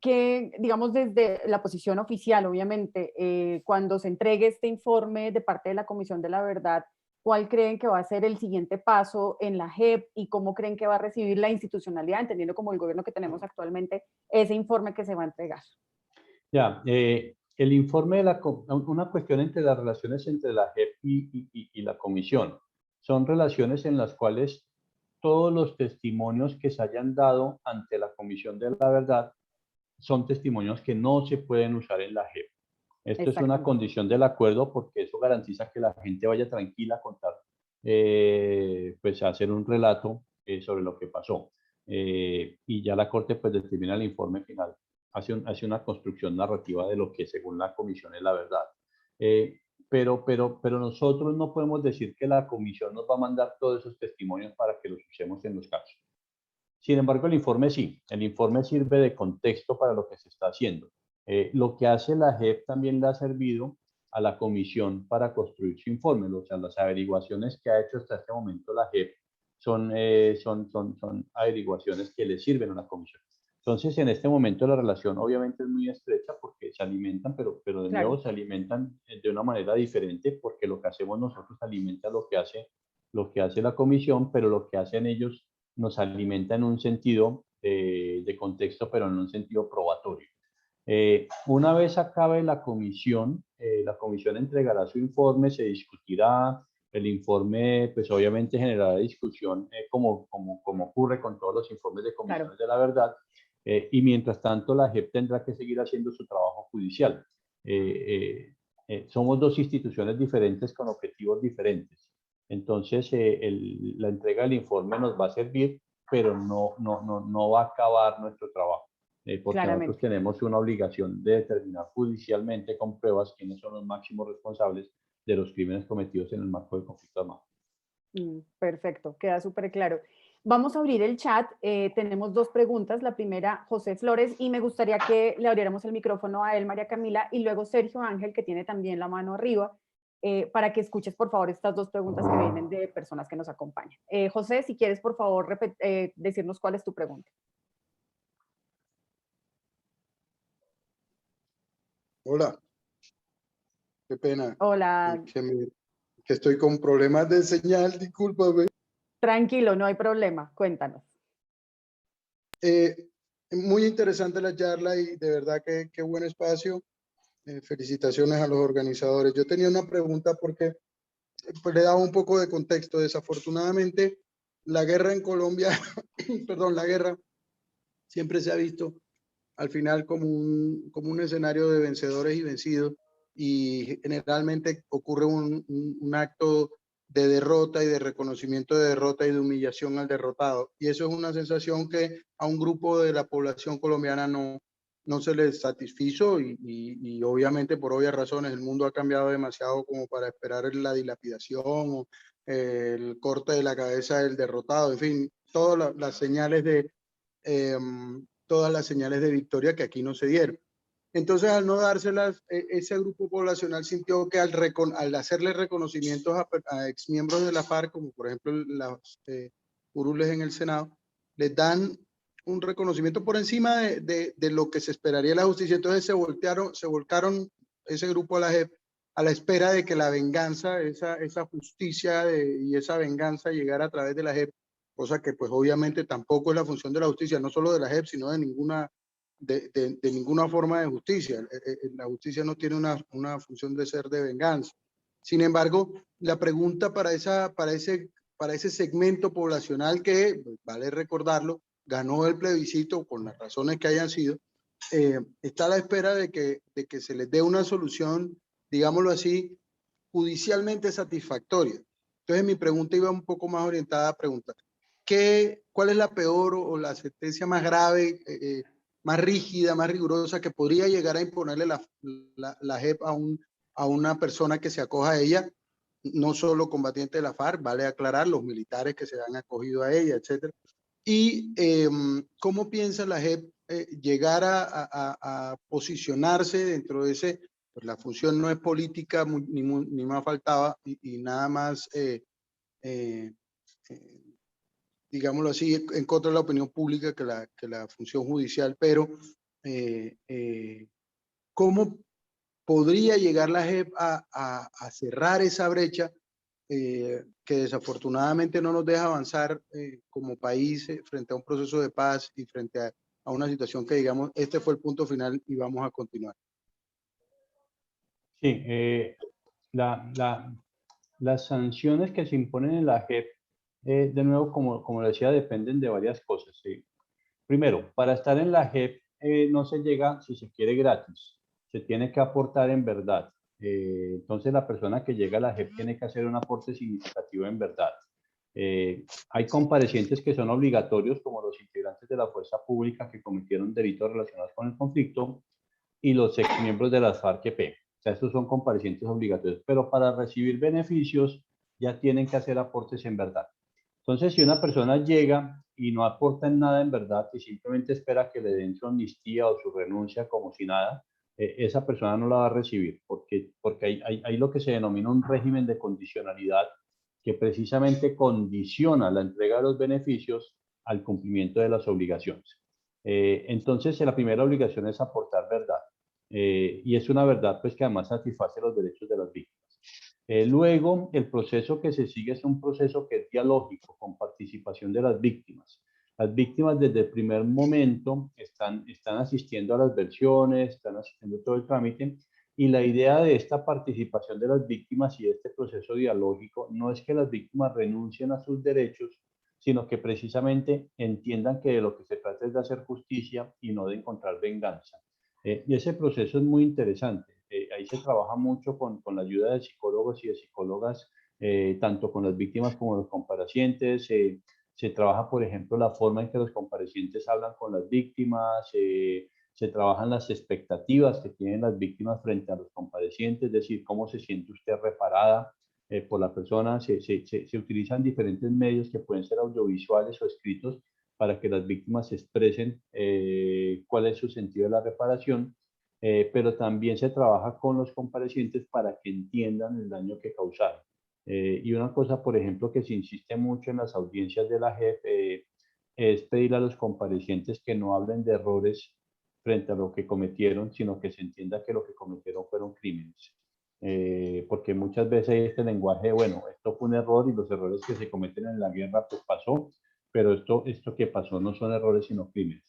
que, digamos, desde la posición oficial, obviamente, cuando se entregue este informe de parte de la Comisión de la Verdad, ¿cuál creen que va a ser el siguiente paso en la JEP y cómo creen que va a recibir la institucionalidad, entendiendo como el gobierno que tenemos actualmente, ese informe que se va a entregar? Ya, el informe de una cuestión entre las relaciones entre la JEP y la Comisión. Son relaciones en las cuales todos los testimonios que se hayan dado ante la Comisión de la Verdad son testimonios que no se pueden usar en la JEP. Esto es una condición del acuerdo porque eso garantiza que la gente vaya tranquila a contar pues hacer un relato sobre lo que pasó. Y ya la Corte pues determina el informe final, hace una construcción narrativa de lo que según la comisión es la verdad. Pero nosotros no podemos decir que la comisión nos va a mandar todos esos testimonios para que los usemos en los casos. Sin embargo, el informe sí, el informe sirve de contexto para lo que se está haciendo. Lo que hace la JEP también le ha servido a la comisión para construir su informe. O sea, las averiguaciones que ha hecho hasta este momento la JEP son averiguaciones que le sirven a la comisión. Entonces, en este momento la relación obviamente es muy estrecha porque se alimentan, pero de nuevo se alimentan de una manera diferente porque lo que hacemos nosotros alimenta lo que hace la comisión, pero lo que hacen ellos nos alimenta en un sentido de contexto, pero en un sentido probatorio. Una vez acabe la comisión entregará su informe, se discutirá, el informe pues obviamente generará discusión como ocurre con todos los informes de comisiones de la verdad, y mientras tanto la JEP tendrá que seguir haciendo su trabajo judicial. Somos dos instituciones diferentes con objetivos diferentes. Entonces, la entrega del informe nos va a servir, pero no va a acabar nuestro trabajo, porque nosotros tenemos una obligación de determinar judicialmente con pruebas quiénes son los máximos responsables de los crímenes cometidos en el marco del conflicto armado. Perfecto, queda súper claro. Vamos a abrir el chat. Tenemos dos preguntas. La primera, José Flores, y me gustaría que le abriéramos el micrófono a él, María Camila, y luego Sergio Ángel, que tiene también la mano arriba, para que escuches, por favor, estas dos preguntas que vienen de personas que nos acompañan. José, si quieres, por favor, decirnos cuál es tu pregunta. Hola, qué pena. Hola. Que estoy con problemas de señal, discúlpame. Tranquilo, no hay problema, cuéntanos. Muy interesante la charla y de verdad que qué buen espacio. Felicitaciones a los organizadores. Yo tenía una pregunta porque pues, le daba un poco de contexto. Desafortunadamente, la guerra en Colombia, perdón, la guerra siempre se ha visto al final como un escenario de vencedores y vencidos, y generalmente ocurre un acto de derrota y de reconocimiento de derrota y de humillación al derrotado. Y eso es una sensación que a un grupo de la población colombiana no se les satisfizo y obviamente por obvias razones el mundo ha cambiado demasiado como para esperar la dilapidación o el corte de la cabeza del derrotado, en fin, todas las señales de victoria que aquí no se dieron. Entonces, al no dárselas, ese grupo poblacional sintió que al hacerle reconocimientos a exmiembros de la FARC, como por ejemplo las curules en el Senado, les dan un reconocimiento por encima de lo que se esperaría de la justicia. Entonces se volcaron ese grupo a la JEP a la espera de que la venganza, esa justicia y esa venganza llegara a través de la JEP, cosa que pues obviamente tampoco es la función de la justicia, no solo de la JEP, sino de ninguna forma de justicia. La justicia no tiene una función de ser de venganza. Sin embargo, la pregunta para ese segmento poblacional que, vale recordarlo, ganó el plebiscito por las razones que hayan sido, está a la espera de que se les dé una solución, digámoslo así, judicialmente satisfactoria. Entonces mi pregunta iba un poco más orientada a preguntar, ¿cuál es la peor o la sentencia más grave, más rígida, más rigurosa que podría llegar a imponerle la JEP a una persona que se acoja a ella? No solo combatientes de la FARC, vale aclarar, los militares que se han acogido a ella, etcétera. Y ¿cómo piensa la JEP llegar a posicionarse dentro de ese? Pues la función no es política, ni más faltaba, y nada más, digámoslo así, en contra de la opinión pública que la función judicial, pero ¿cómo podría llegar la JEP a cerrar esa brecha que desafortunadamente no nos deja avanzar como país frente a un proceso de paz y frente a una situación que digamos, este fue el punto final y vamos a continuar? Sí, las sanciones que se imponen en la JEP, de nuevo, como decía, dependen de varias cosas. ¿Sí? Primero, para estar en la JEP no se llega, si se quiere, gratis. Se tiene que aportar en verdad. Entonces la persona que llega a la JEP tiene que hacer un aporte significativo en verdad. Hay comparecientes que son obligatorios, como los integrantes de la fuerza pública que cometieron delitos relacionados con el conflicto y los exmiembros de las FARC-EP. O sea, estos son comparecientes obligatorios, pero para recibir beneficios ya tienen que hacer aportes en verdad. Entonces, si una persona llega y no aporta en nada en verdad y simplemente espera que le den su amnistía o su renuncia como si nada, esa persona no la va a recibir, porque hay lo que se denomina un régimen de condicionalidad que precisamente condiciona la entrega de los beneficios al cumplimiento de las obligaciones. Entonces, la primera obligación es aportar verdad, y es una verdad pues que además satisface los derechos de las víctimas. Luego, el proceso que se sigue es un proceso que es dialógico, con participación de las víctimas. Las víctimas desde el primer momento están asistiendo a las versiones, están asistiendo a todo el trámite, y la idea de esta participación de las víctimas y de este proceso dialógico no es que las víctimas renuncien a sus derechos, sino que precisamente entiendan que de lo que se trata es de hacer justicia y no de encontrar venganza. Y ese proceso es muy interesante. Ahí se trabaja mucho con la ayuda de psicólogos y de psicólogas, tanto con las víctimas como los comparecientes. Se trabaja, por ejemplo, la forma en que los comparecientes hablan con las víctimas, se trabajan las expectativas que tienen las víctimas frente a los comparecientes, es decir, cómo se siente usted reparada por la persona. Se utilizan diferentes medios que pueden ser audiovisuales o escritos para que las víctimas expresen cuál es su sentido de la reparación, pero también se trabaja con los comparecientes para que entiendan el daño que causaron. Y una cosa, por ejemplo, que se insiste mucho en las audiencias de la JEP es pedir a los comparecientes que no hablen de errores frente a lo que cometieron, sino que se entienda que lo que cometieron fueron crímenes. Porque muchas veces hay este lenguaje de, bueno, esto fue un error y los errores que se cometen en la guerra pues pasó, pero esto que pasó no son errores sino crímenes.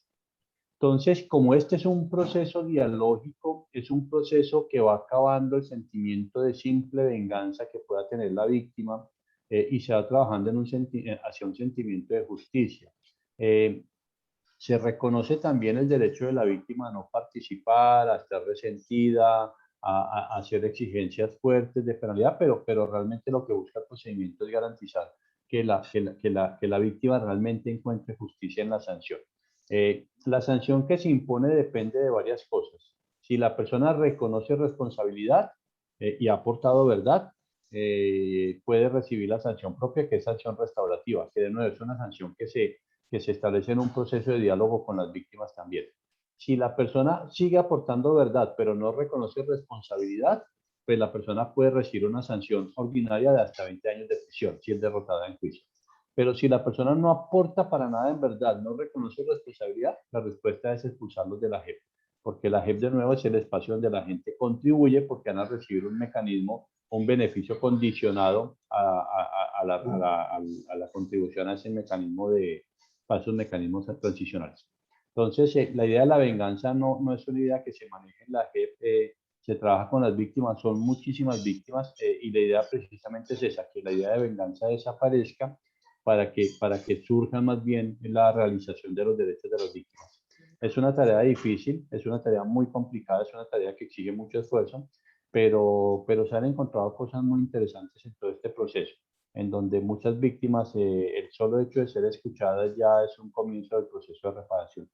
Entonces, como este es un proceso dialógico, es un proceso que va acabando el sentimiento de simple venganza que pueda tener la víctima, y se va trabajando hacia un sentimiento de justicia. Se reconoce también el derecho de la víctima a no participar, a estar resentida, a hacer exigencias fuertes de penalidad, pero realmente lo que busca el procedimiento es garantizar que la víctima realmente encuentre justicia en la sanción. La sanción que se impone depende de varias cosas. Si la persona reconoce responsabilidad y ha aportado verdad, puede recibir la sanción propia, que es sanción restaurativa, que de nuevo es una sanción que se establece en un proceso de diálogo con las víctimas también. Si la persona sigue aportando verdad, pero no reconoce responsabilidad, pues la persona puede recibir una sanción ordinaria de hasta 20 años de prisión, si es derrotada en juicio. Pero si la persona no aporta para nada en verdad, no reconoce responsabilidad, la respuesta es expulsarlos de la JEP, porque la JEP de nuevo es el espacio donde la gente contribuye porque van a recibir un mecanismo, un beneficio condicionado a la contribución a ese mecanismo para esos mecanismos transicionales. Entonces, la idea de la venganza no es una idea que se maneje en la JEP, se trabaja con las víctimas, son muchísimas víctimas, y la idea precisamente es esa, que la idea de venganza desaparezca para que surja más bien la realización de los derechos de las víctimas. Es una tarea difícil, es una tarea muy complicada, es una tarea que exige mucho esfuerzo, pero se han encontrado cosas muy interesantes en todo este proceso, en donde muchas víctimas, el solo hecho de ser escuchadas ya es un comienzo del proceso de reparación.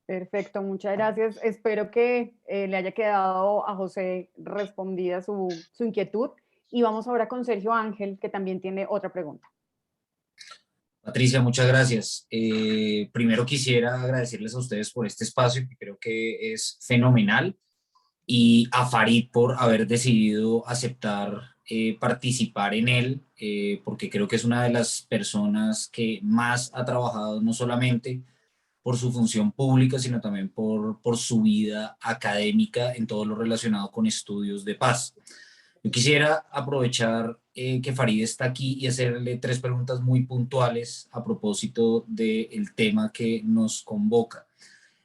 Perfecto, muchas gracias. Espero que le haya quedado a José respondida su inquietud. Y vamos ahora con Sergio Ángel, que también tiene otra pregunta. Patricia, muchas gracias. Primero quisiera agradecerles a ustedes por este espacio, que creo que es fenomenal, y a Farid por haber decidido aceptar participar en él, porque creo que es una de las personas que más ha trabajado, no solamente por su función pública, sino también por su vida académica en todo lo relacionado con estudios de paz. Yo quisiera aprovechar que Farid está aquí y hacerle 3 preguntas muy puntuales a propósito del tema que nos convoca.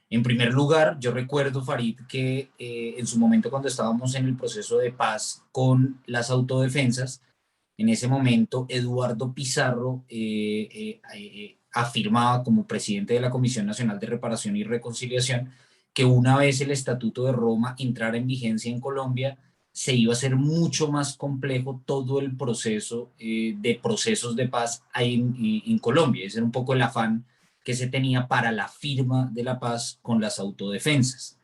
En primer lugar, yo recuerdo, Farid, que en su momento cuando estábamos en el proceso de paz con las autodefensas, en ese momento Eduardo Pizarro afirmaba como presidente de la Comisión Nacional de Reparación y Reconciliación que una vez el Estatuto de Roma entrara en vigencia en Colombia, se iba a hacer mucho más complejo todo el proceso de procesos de paz en Colombia. Ese era un poco el afán que se tenía para la firma de la paz con las autodefensas.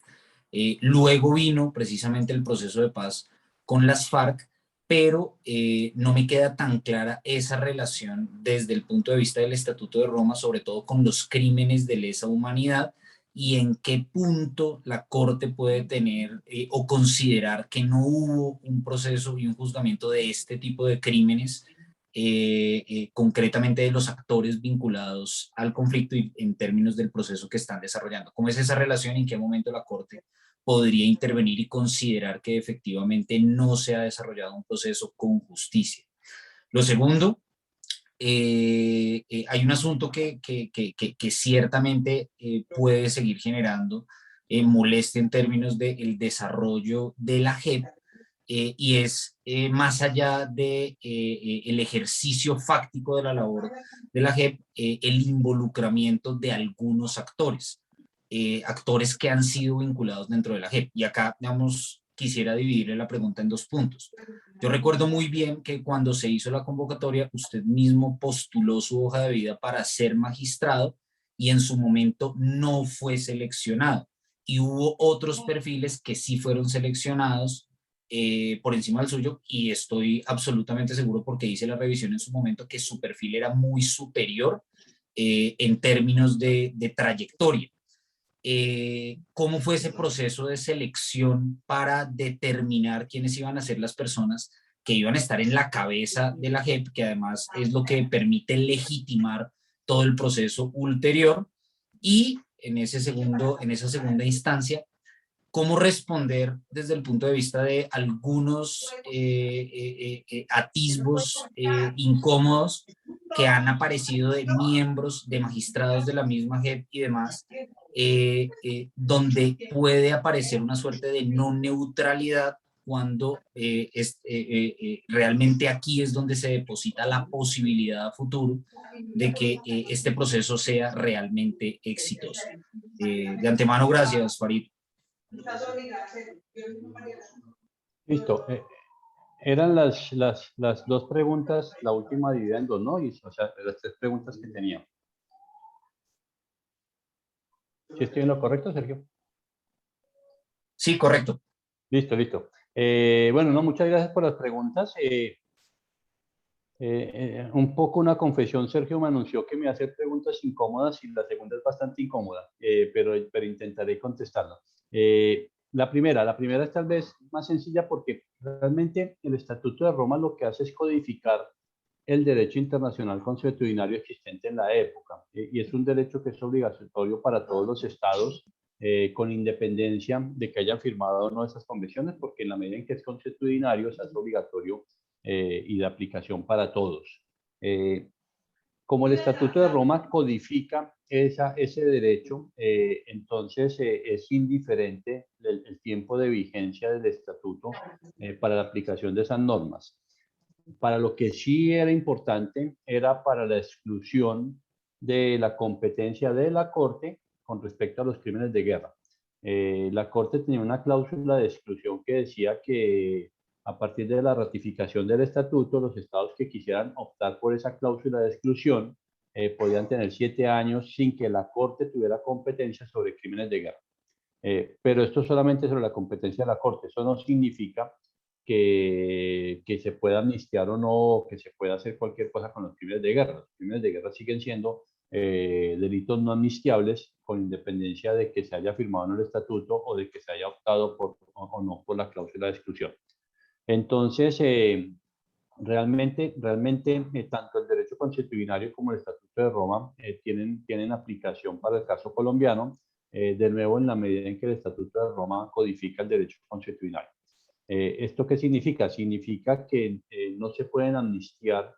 Luego vino precisamente el proceso de paz con las FARC, pero no me queda tan clara esa relación desde el punto de vista del Estatuto de Roma, sobre todo con los crímenes de lesa humanidad, y en qué punto la Corte puede tener o considerar que no hubo un proceso y un juzgamiento de este tipo de crímenes, concretamente de los actores vinculados al conflicto y en términos del proceso que están desarrollando. ¿Cómo es esa relación y en qué momento la Corte podría intervenir y considerar que efectivamente no se ha desarrollado un proceso con justicia? Lo segundo, hay un asunto que ciertamente puede seguir generando molestia en términos del desarrollo de la JEP, y es más allá de el ejercicio fáctico de la labor de la JEP, el involucramiento de algunos actores, actores que han sido vinculados dentro de la JEP. Y acá, digamos, quisiera dividirle la pregunta en dos puntos. Yo recuerdo muy bien que cuando se hizo la convocatoria, usted mismo postuló su hoja de vida para ser magistrado y en su momento no fue seleccionado. Y hubo otros perfiles que sí fueron seleccionados por encima del suyo, y estoy absolutamente seguro, porque hice la revisión en su momento, que su perfil era muy superior en términos de trayectoria. ¿Cómo fue ese proceso de selección para determinar quiénes iban a ser las personas que iban a estar en la cabeza de la JEP, que además es lo que permite legitimar todo el proceso ulterior? Y en esa segunda instancia, ¿cómo responder desde el punto de vista de algunos atisbos incómodos que han aparecido de miembros, de magistrados de la misma JEP y demás, donde puede aparecer una suerte de no neutralidad cuando realmente aquí es donde se deposita la posibilidad a futuro de que este proceso sea realmente exitoso? De antemano, gracias, Farid. Listo. Eran las dos preguntas, la última dividida en dos, ¿no? O sea, las tres preguntas que tenía. ¿Sí estoy en lo correcto, Sergio? Sí, correcto. Listo, listo. Bueno, no, muchas gracias por las preguntas. Un poco una confesión, Sergio me anunció que me iba a hacer preguntas incómodas y la segunda es bastante incómoda, pero intentaré contestarla. La primera es tal vez más sencilla, porque realmente el Estatuto de Roma lo que hace es codificar el derecho internacional consuetudinario existente en la época, y es un derecho que es obligatorio para todos los estados, con independencia de que hayan firmado o no esas convenciones, porque en la medida en que es consuetudinario, se hace obligatorio y de aplicación para todos. Como el Estatuto de Roma codifica ese derecho, entonces es indiferente el tiempo de vigencia del Estatuto para la aplicación de esas normas. Para lo que sí era importante era para la exclusión de la competencia de la Corte con respecto a los crímenes de guerra. La Corte tenía una cláusula de exclusión que decía que a partir de la ratificación del estatuto, los estados que quisieran optar por esa cláusula de exclusión podían tener 7 años sin que la Corte tuviera competencia sobre crímenes de guerra. Pero esto solamente sobre la competencia de la Corte. Eso no significa que se pueda amnistiar o no, que se pueda hacer cualquier cosa con los crímenes de guerra. Los crímenes de guerra siguen siendo delitos no amnistiables, con independencia de que se haya firmado en el estatuto o de que se haya optado por o no por la cláusula de exclusión. Entonces, realmente tanto el derecho consuetudinario como el Estatuto de Roma tienen aplicación para el caso colombiano, de nuevo en la medida en que el Estatuto de Roma codifica el derecho consuetudinario. ¿Esto qué significa? Significa que no se pueden amnistiar,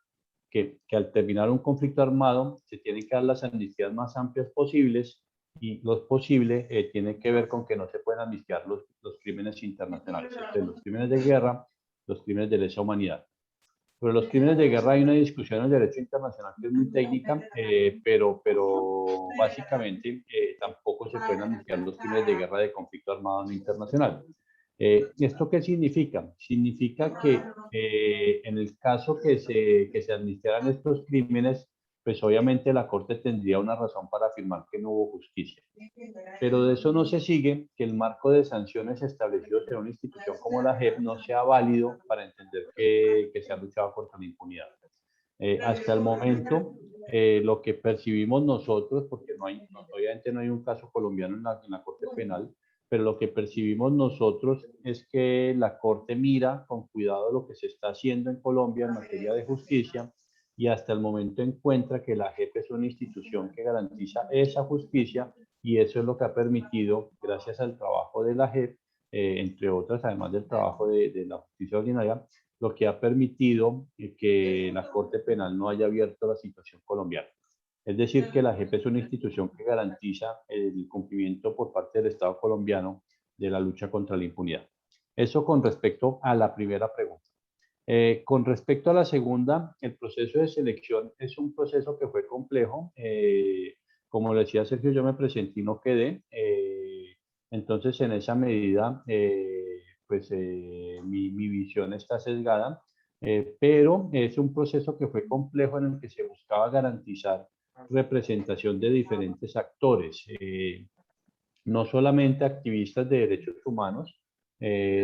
que al terminar un conflicto armado se tienen que dar las amnistías más amplias posibles, y lo posible tiene que ver con que no se pueden amnistiar los crímenes internacionales, los crímenes de guerra, los crímenes de lesa humanidad. Sobre los crímenes de guerra hay una discusión en el derecho internacional que es muy técnica, pero básicamente tampoco se pueden amnistiar los crímenes de guerra de conflicto armado no internacional. ¿Esto qué significa? Significa que en el caso que se amnistiaran estos crímenes, pues obviamente la Corte tendría una razón para afirmar que no hubo justicia. Pero de eso no se sigue que el marco de sanciones establecidos en una institución como la JEP no sea válido para entender que se ha luchado contra la impunidad. Hasta el momento, lo que percibimos nosotros, porque obviamente no hay un caso colombiano en la Corte Penal, pero lo que percibimos nosotros es que la Corte mira con cuidado lo que se está haciendo en Colombia en materia de justicia y hasta el momento encuentra que la JEP es una institución que garantiza esa justicia y eso es lo que ha permitido, gracias al trabajo de la JEP, entre otras, además del trabajo de la justicia ordinaria, lo que ha permitido que la Corte Penal no haya abierto la situación colombiana. Es decir, que la JEP es una institución que garantiza el cumplimiento por parte del Estado colombiano de la lucha contra la impunidad. Eso con respecto a la primera pregunta. Con respecto a la segunda, el proceso de selección es un proceso que fue complejo. Como le decía Sergio, yo me presenté y no quedé. Entonces, en esa medida, mi visión está sesgada. Pero es un proceso que fue complejo en el que se buscaba garantizar representación de diferentes actores, no solamente activistas de derechos humanos,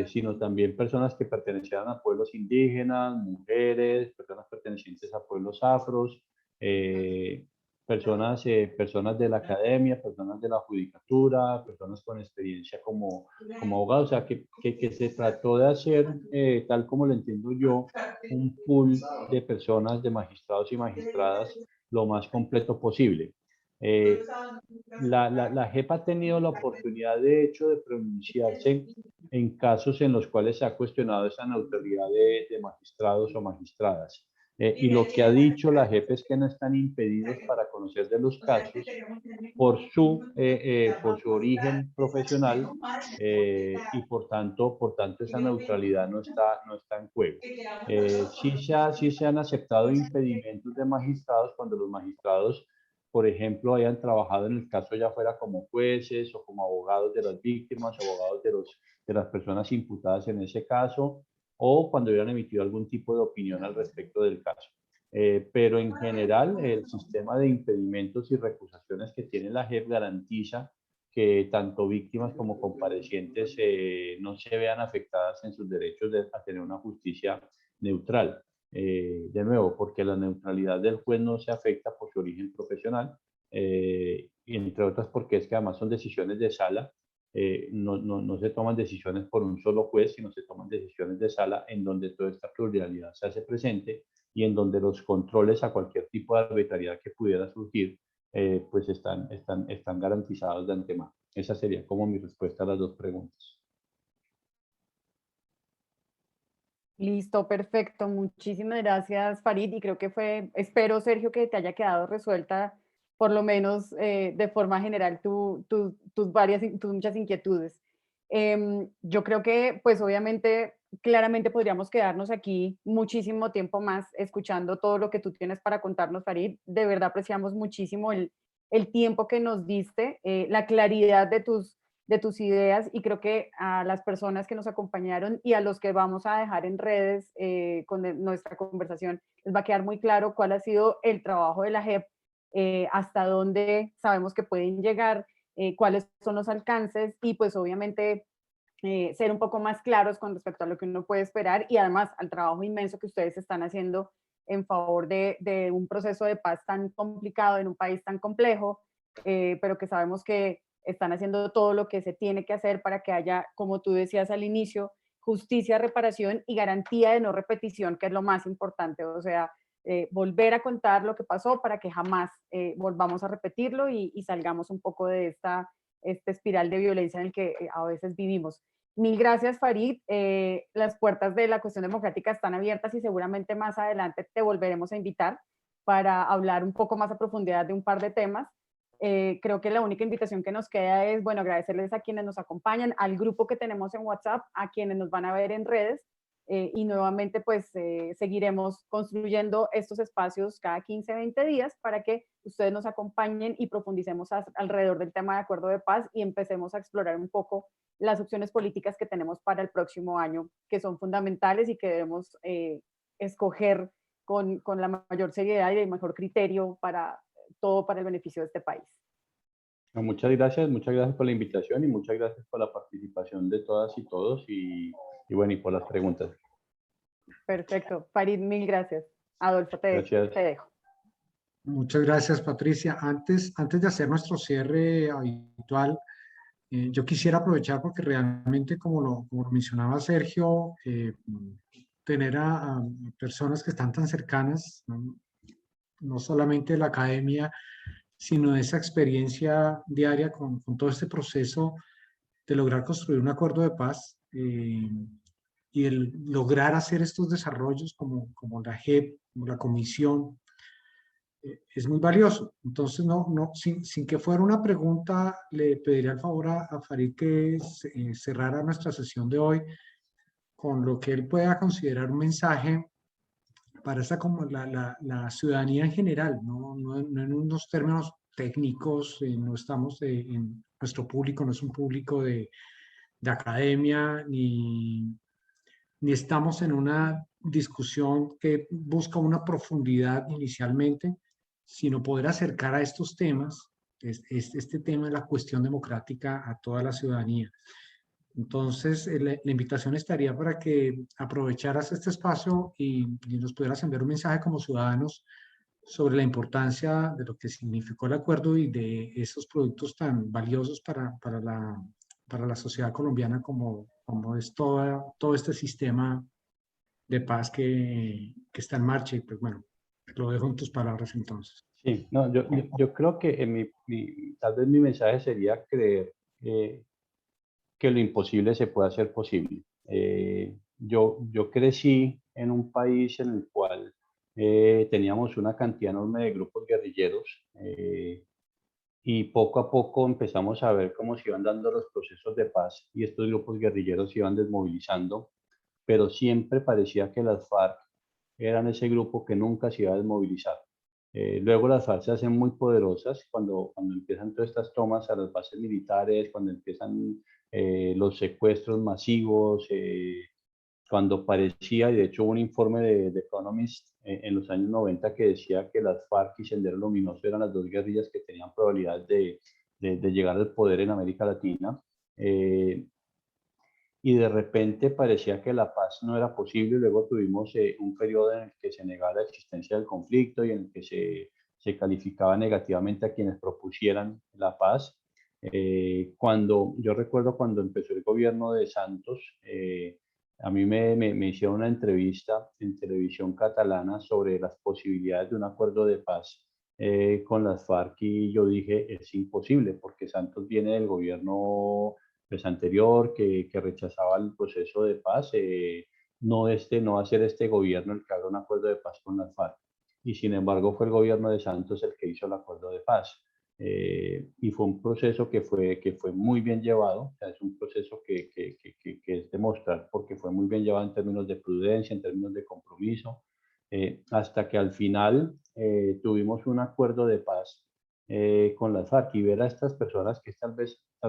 sino también personas que pertenecían a pueblos indígenas, mujeres, personas pertenecientes a pueblos afros, personas de la academia, personas de la judicatura, personas con experiencia como abogados, o sea, que se trató de hacer, tal como lo entiendo yo, un pool de personas, de magistrados y magistradas, lo más completo posible. La JEP ha tenido la oportunidad, de hecho, de pronunciarse en casos en los cuales se ha cuestionado esa neutralidad de magistrados o magistradas. Y lo que ha dicho la JEP es que no están impedidos para conocer de los casos por su origen profesional y por tanto esa neutralidad no está en juego. Sí se han aceptado impedimentos de magistrados cuando los magistrados, por ejemplo, hayan trabajado en el caso ya fuera como jueces o como abogados de las víctimas, abogados de las personas imputadas en ese caso, o cuando hubieran emitido algún tipo de opinión al respecto del caso. Pero en general, el sistema de impedimentos y recusaciones que tiene la JEP garantiza que tanto víctimas como comparecientes no se vean afectadas en sus derechos a tener una justicia neutral. De nuevo, porque la neutralidad del juez no se afecta por su origen profesional, y entre otras porque es que además son decisiones de sala, no se toman decisiones por un solo juez, sino se toman decisiones de sala en donde toda esta pluralidad se hace presente y en donde los controles a cualquier tipo de arbitrariedad que pudiera surgir, pues están garantizados de antemano. Esa sería como mi respuesta a las dos preguntas. Listo, perfecto. Muchísimas gracias, Farid. Y creo que espero, Sergio, que te haya quedado resuelta, por lo menos de forma general, tus muchas inquietudes. Yo creo que, pues obviamente, claramente podríamos quedarnos aquí muchísimo tiempo más escuchando todo lo que tú tienes para contarnos, Farid. De verdad apreciamos muchísimo el tiempo que nos diste, la claridad de tus ideas, y creo que a las personas que nos acompañaron y a los que vamos a dejar en redes con nuestra conversación, les va a quedar muy claro cuál ha sido el trabajo de la JEP, hasta dónde sabemos que pueden llegar, cuáles son los alcances y pues obviamente ser un poco más claros con respecto a lo que uno puede esperar y además al trabajo inmenso que ustedes están haciendo en favor de un proceso de paz tan complicado en un país tan complejo, pero que sabemos que están haciendo todo lo que se tiene que hacer para que haya, como tú decías al inicio, justicia, reparación y garantía de no repetición, que es lo más importante. O sea, volver a contar lo que pasó para que jamás volvamos a repetirlo y salgamos un poco de esta espiral de violencia en el que a veces vivimos. Mil gracias, Farid. Las puertas de la cuestión democrática están abiertas y seguramente más adelante te volveremos a invitar para hablar un poco más a profundidad de un par de temas. Creo que la única invitación que nos queda es, bueno, agradecerles a quienes nos acompañan, al grupo que tenemos en WhatsApp, a quienes nos van a ver en redes, y nuevamente pues seguiremos construyendo estos espacios cada 15, 20 días para que ustedes nos acompañen y profundicemos alrededor del tema de acuerdo de paz y empecemos a explorar un poco las opciones políticas que tenemos para el próximo año, que son fundamentales y que debemos escoger con la mayor seriedad y el mejor criterio para todo para el beneficio de este país. Muchas gracias por la invitación y muchas gracias por la participación de todas y todos y bueno, y por las preguntas. Perfecto. Farid, mil gracias. Adolfo, te dejo. Muchas gracias, Patricia. Antes de hacer nuestro cierre habitual, yo quisiera aprovechar porque realmente, como lo mencionaba Sergio, tener a personas que están tan cercanas, no solamente de la academia, sino de esa experiencia diaria con todo este proceso de lograr construir un acuerdo de paz y el lograr hacer estos desarrollos como la JEP, como la comisión, es muy valioso. Entonces, sin que fuera una pregunta, le pediría el favor a Farid que cerrara nuestra sesión de hoy con lo que él pueda considerar un mensaje para como la ciudadanía en general, no en unos términos técnicos, no estamos en nuestro público, no es un público de academia, ni estamos en una discusión que busca una profundidad inicialmente, sino poder acercar a estos temas, este tema de la cuestión democrática a toda la ciudadanía. Entonces, la invitación estaría para que aprovecharas este espacio y nos pudieras enviar un mensaje como ciudadanos sobre la importancia de lo que significó el acuerdo y de esos productos tan valiosos para la sociedad colombiana como es todo este sistema de paz que está en marcha. Y pues bueno, lo dejo en tus palabras entonces. Sí, no, yo creo que tal vez mi mensaje sería creer que lo imposible se puede hacer posible. Yo crecí en un país en el cual teníamos una cantidad enorme de grupos guerrilleros y poco a poco empezamos a ver cómo se iban dando los procesos de paz y estos grupos guerrilleros se iban desmovilizando, pero siempre parecía que las FARC eran ese grupo que nunca se iba a desmovilizar. Luego las FARC se hacen muy poderosas cuando empiezan todas estas tomas a las bases militares, cuando empiezan los secuestros masivos, cuando parecía, y de hecho hubo un informe de Economist en los años 90 que decía que las FARC y Sendero Luminoso eran las dos guerrillas que tenían probabilidad de llegar al poder en América Latina. Y de repente parecía que la paz no era posible. Luego tuvimos un periodo en el que se negaba la existencia del conflicto y en el que se calificaba negativamente a quienes propusieran la paz. Yo recuerdo cuando empezó el gobierno de Santos, a mí me hicieron una entrevista en televisión catalana sobre las posibilidades de un acuerdo de paz con las FARC y yo dije, es imposible porque Santos viene del gobierno pues, anterior que rechazaba el proceso de paz, no va a ser este gobierno el que haga un acuerdo de paz con las FARC. Y sin embargo fue el gobierno de Santos el que hizo el acuerdo de paz. Y fue un proceso que fue muy bien llevado, o sea, es un proceso que es demostrar porque fue muy bien llevado en términos de prudencia, en términos de compromiso, hasta que al final tuvimos un acuerdo de paz con las FARC y ver a estas personas, que es tal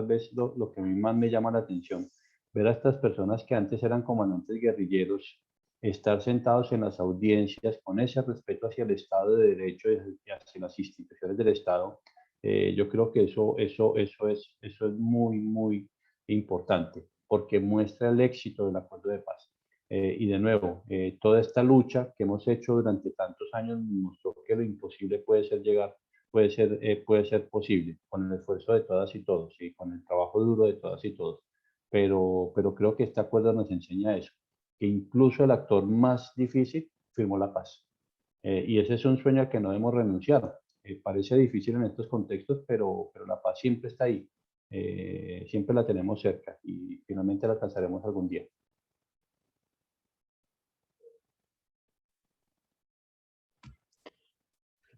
vez lo que a mí más me llama la atención, ver a estas personas que antes eran comandantes guerrilleros, estar sentados en las audiencias con ese respeto hacia el Estado de Derecho y hacia las instituciones del Estado. Yo creo que eso es muy, muy importante porque muestra el éxito del acuerdo de paz. Y de nuevo, toda esta lucha que hemos hecho durante tantos años mostró que lo imposible puede ser posible con el esfuerzo de todas y todos y con el trabajo duro de todas y todos. Pero creo que este acuerdo nos enseña eso, que incluso el actor más difícil firmó la paz. Y ese es un sueño al que no debemos renunciar. Parece difícil en estos contextos, pero la paz siempre está ahí. Siempre la tenemos cerca y finalmente la alcanzaremos algún día.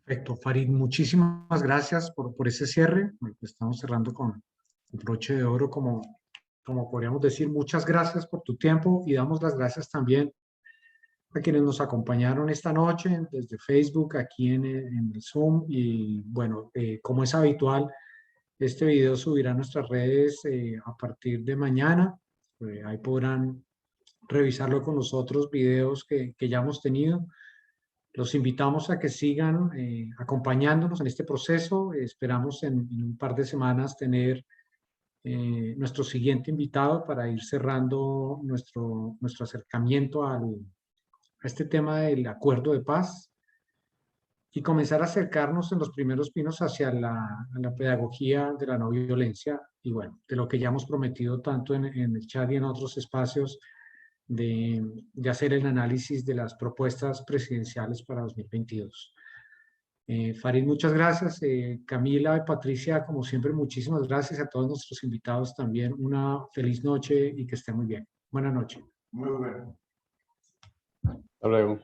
Perfecto, Farid, muchísimas gracias por ese cierre. Estamos cerrando con el broche de oro, como como podríamos decir, muchas gracias por tu tiempo y damos las gracias también a quienes nos acompañaron esta noche desde Facebook, aquí en el Zoom. Y bueno, como es habitual, este video subirá a nuestras redes a partir de mañana. Ahí podrán revisarlo con los otros videos que ya hemos tenido. Los invitamos a que sigan acompañándonos en este proceso. Esperamos en un par de semanas tener nuestro siguiente invitado para ir cerrando nuestro acercamiento a este tema del acuerdo de paz y comenzar a acercarnos en los primeros pinos hacia la pedagogía de la no violencia y bueno, de lo que ya hemos prometido tanto en el chat y en otros espacios de hacer el análisis de las propuestas presidenciales para 2022. Farid, muchas gracias. Camila y Patricia, como siempre, muchísimas gracias. A todos nuestros invitados también una feliz noche y que estén muy bien. Buenas noches. Muy bueno. Hasta luego.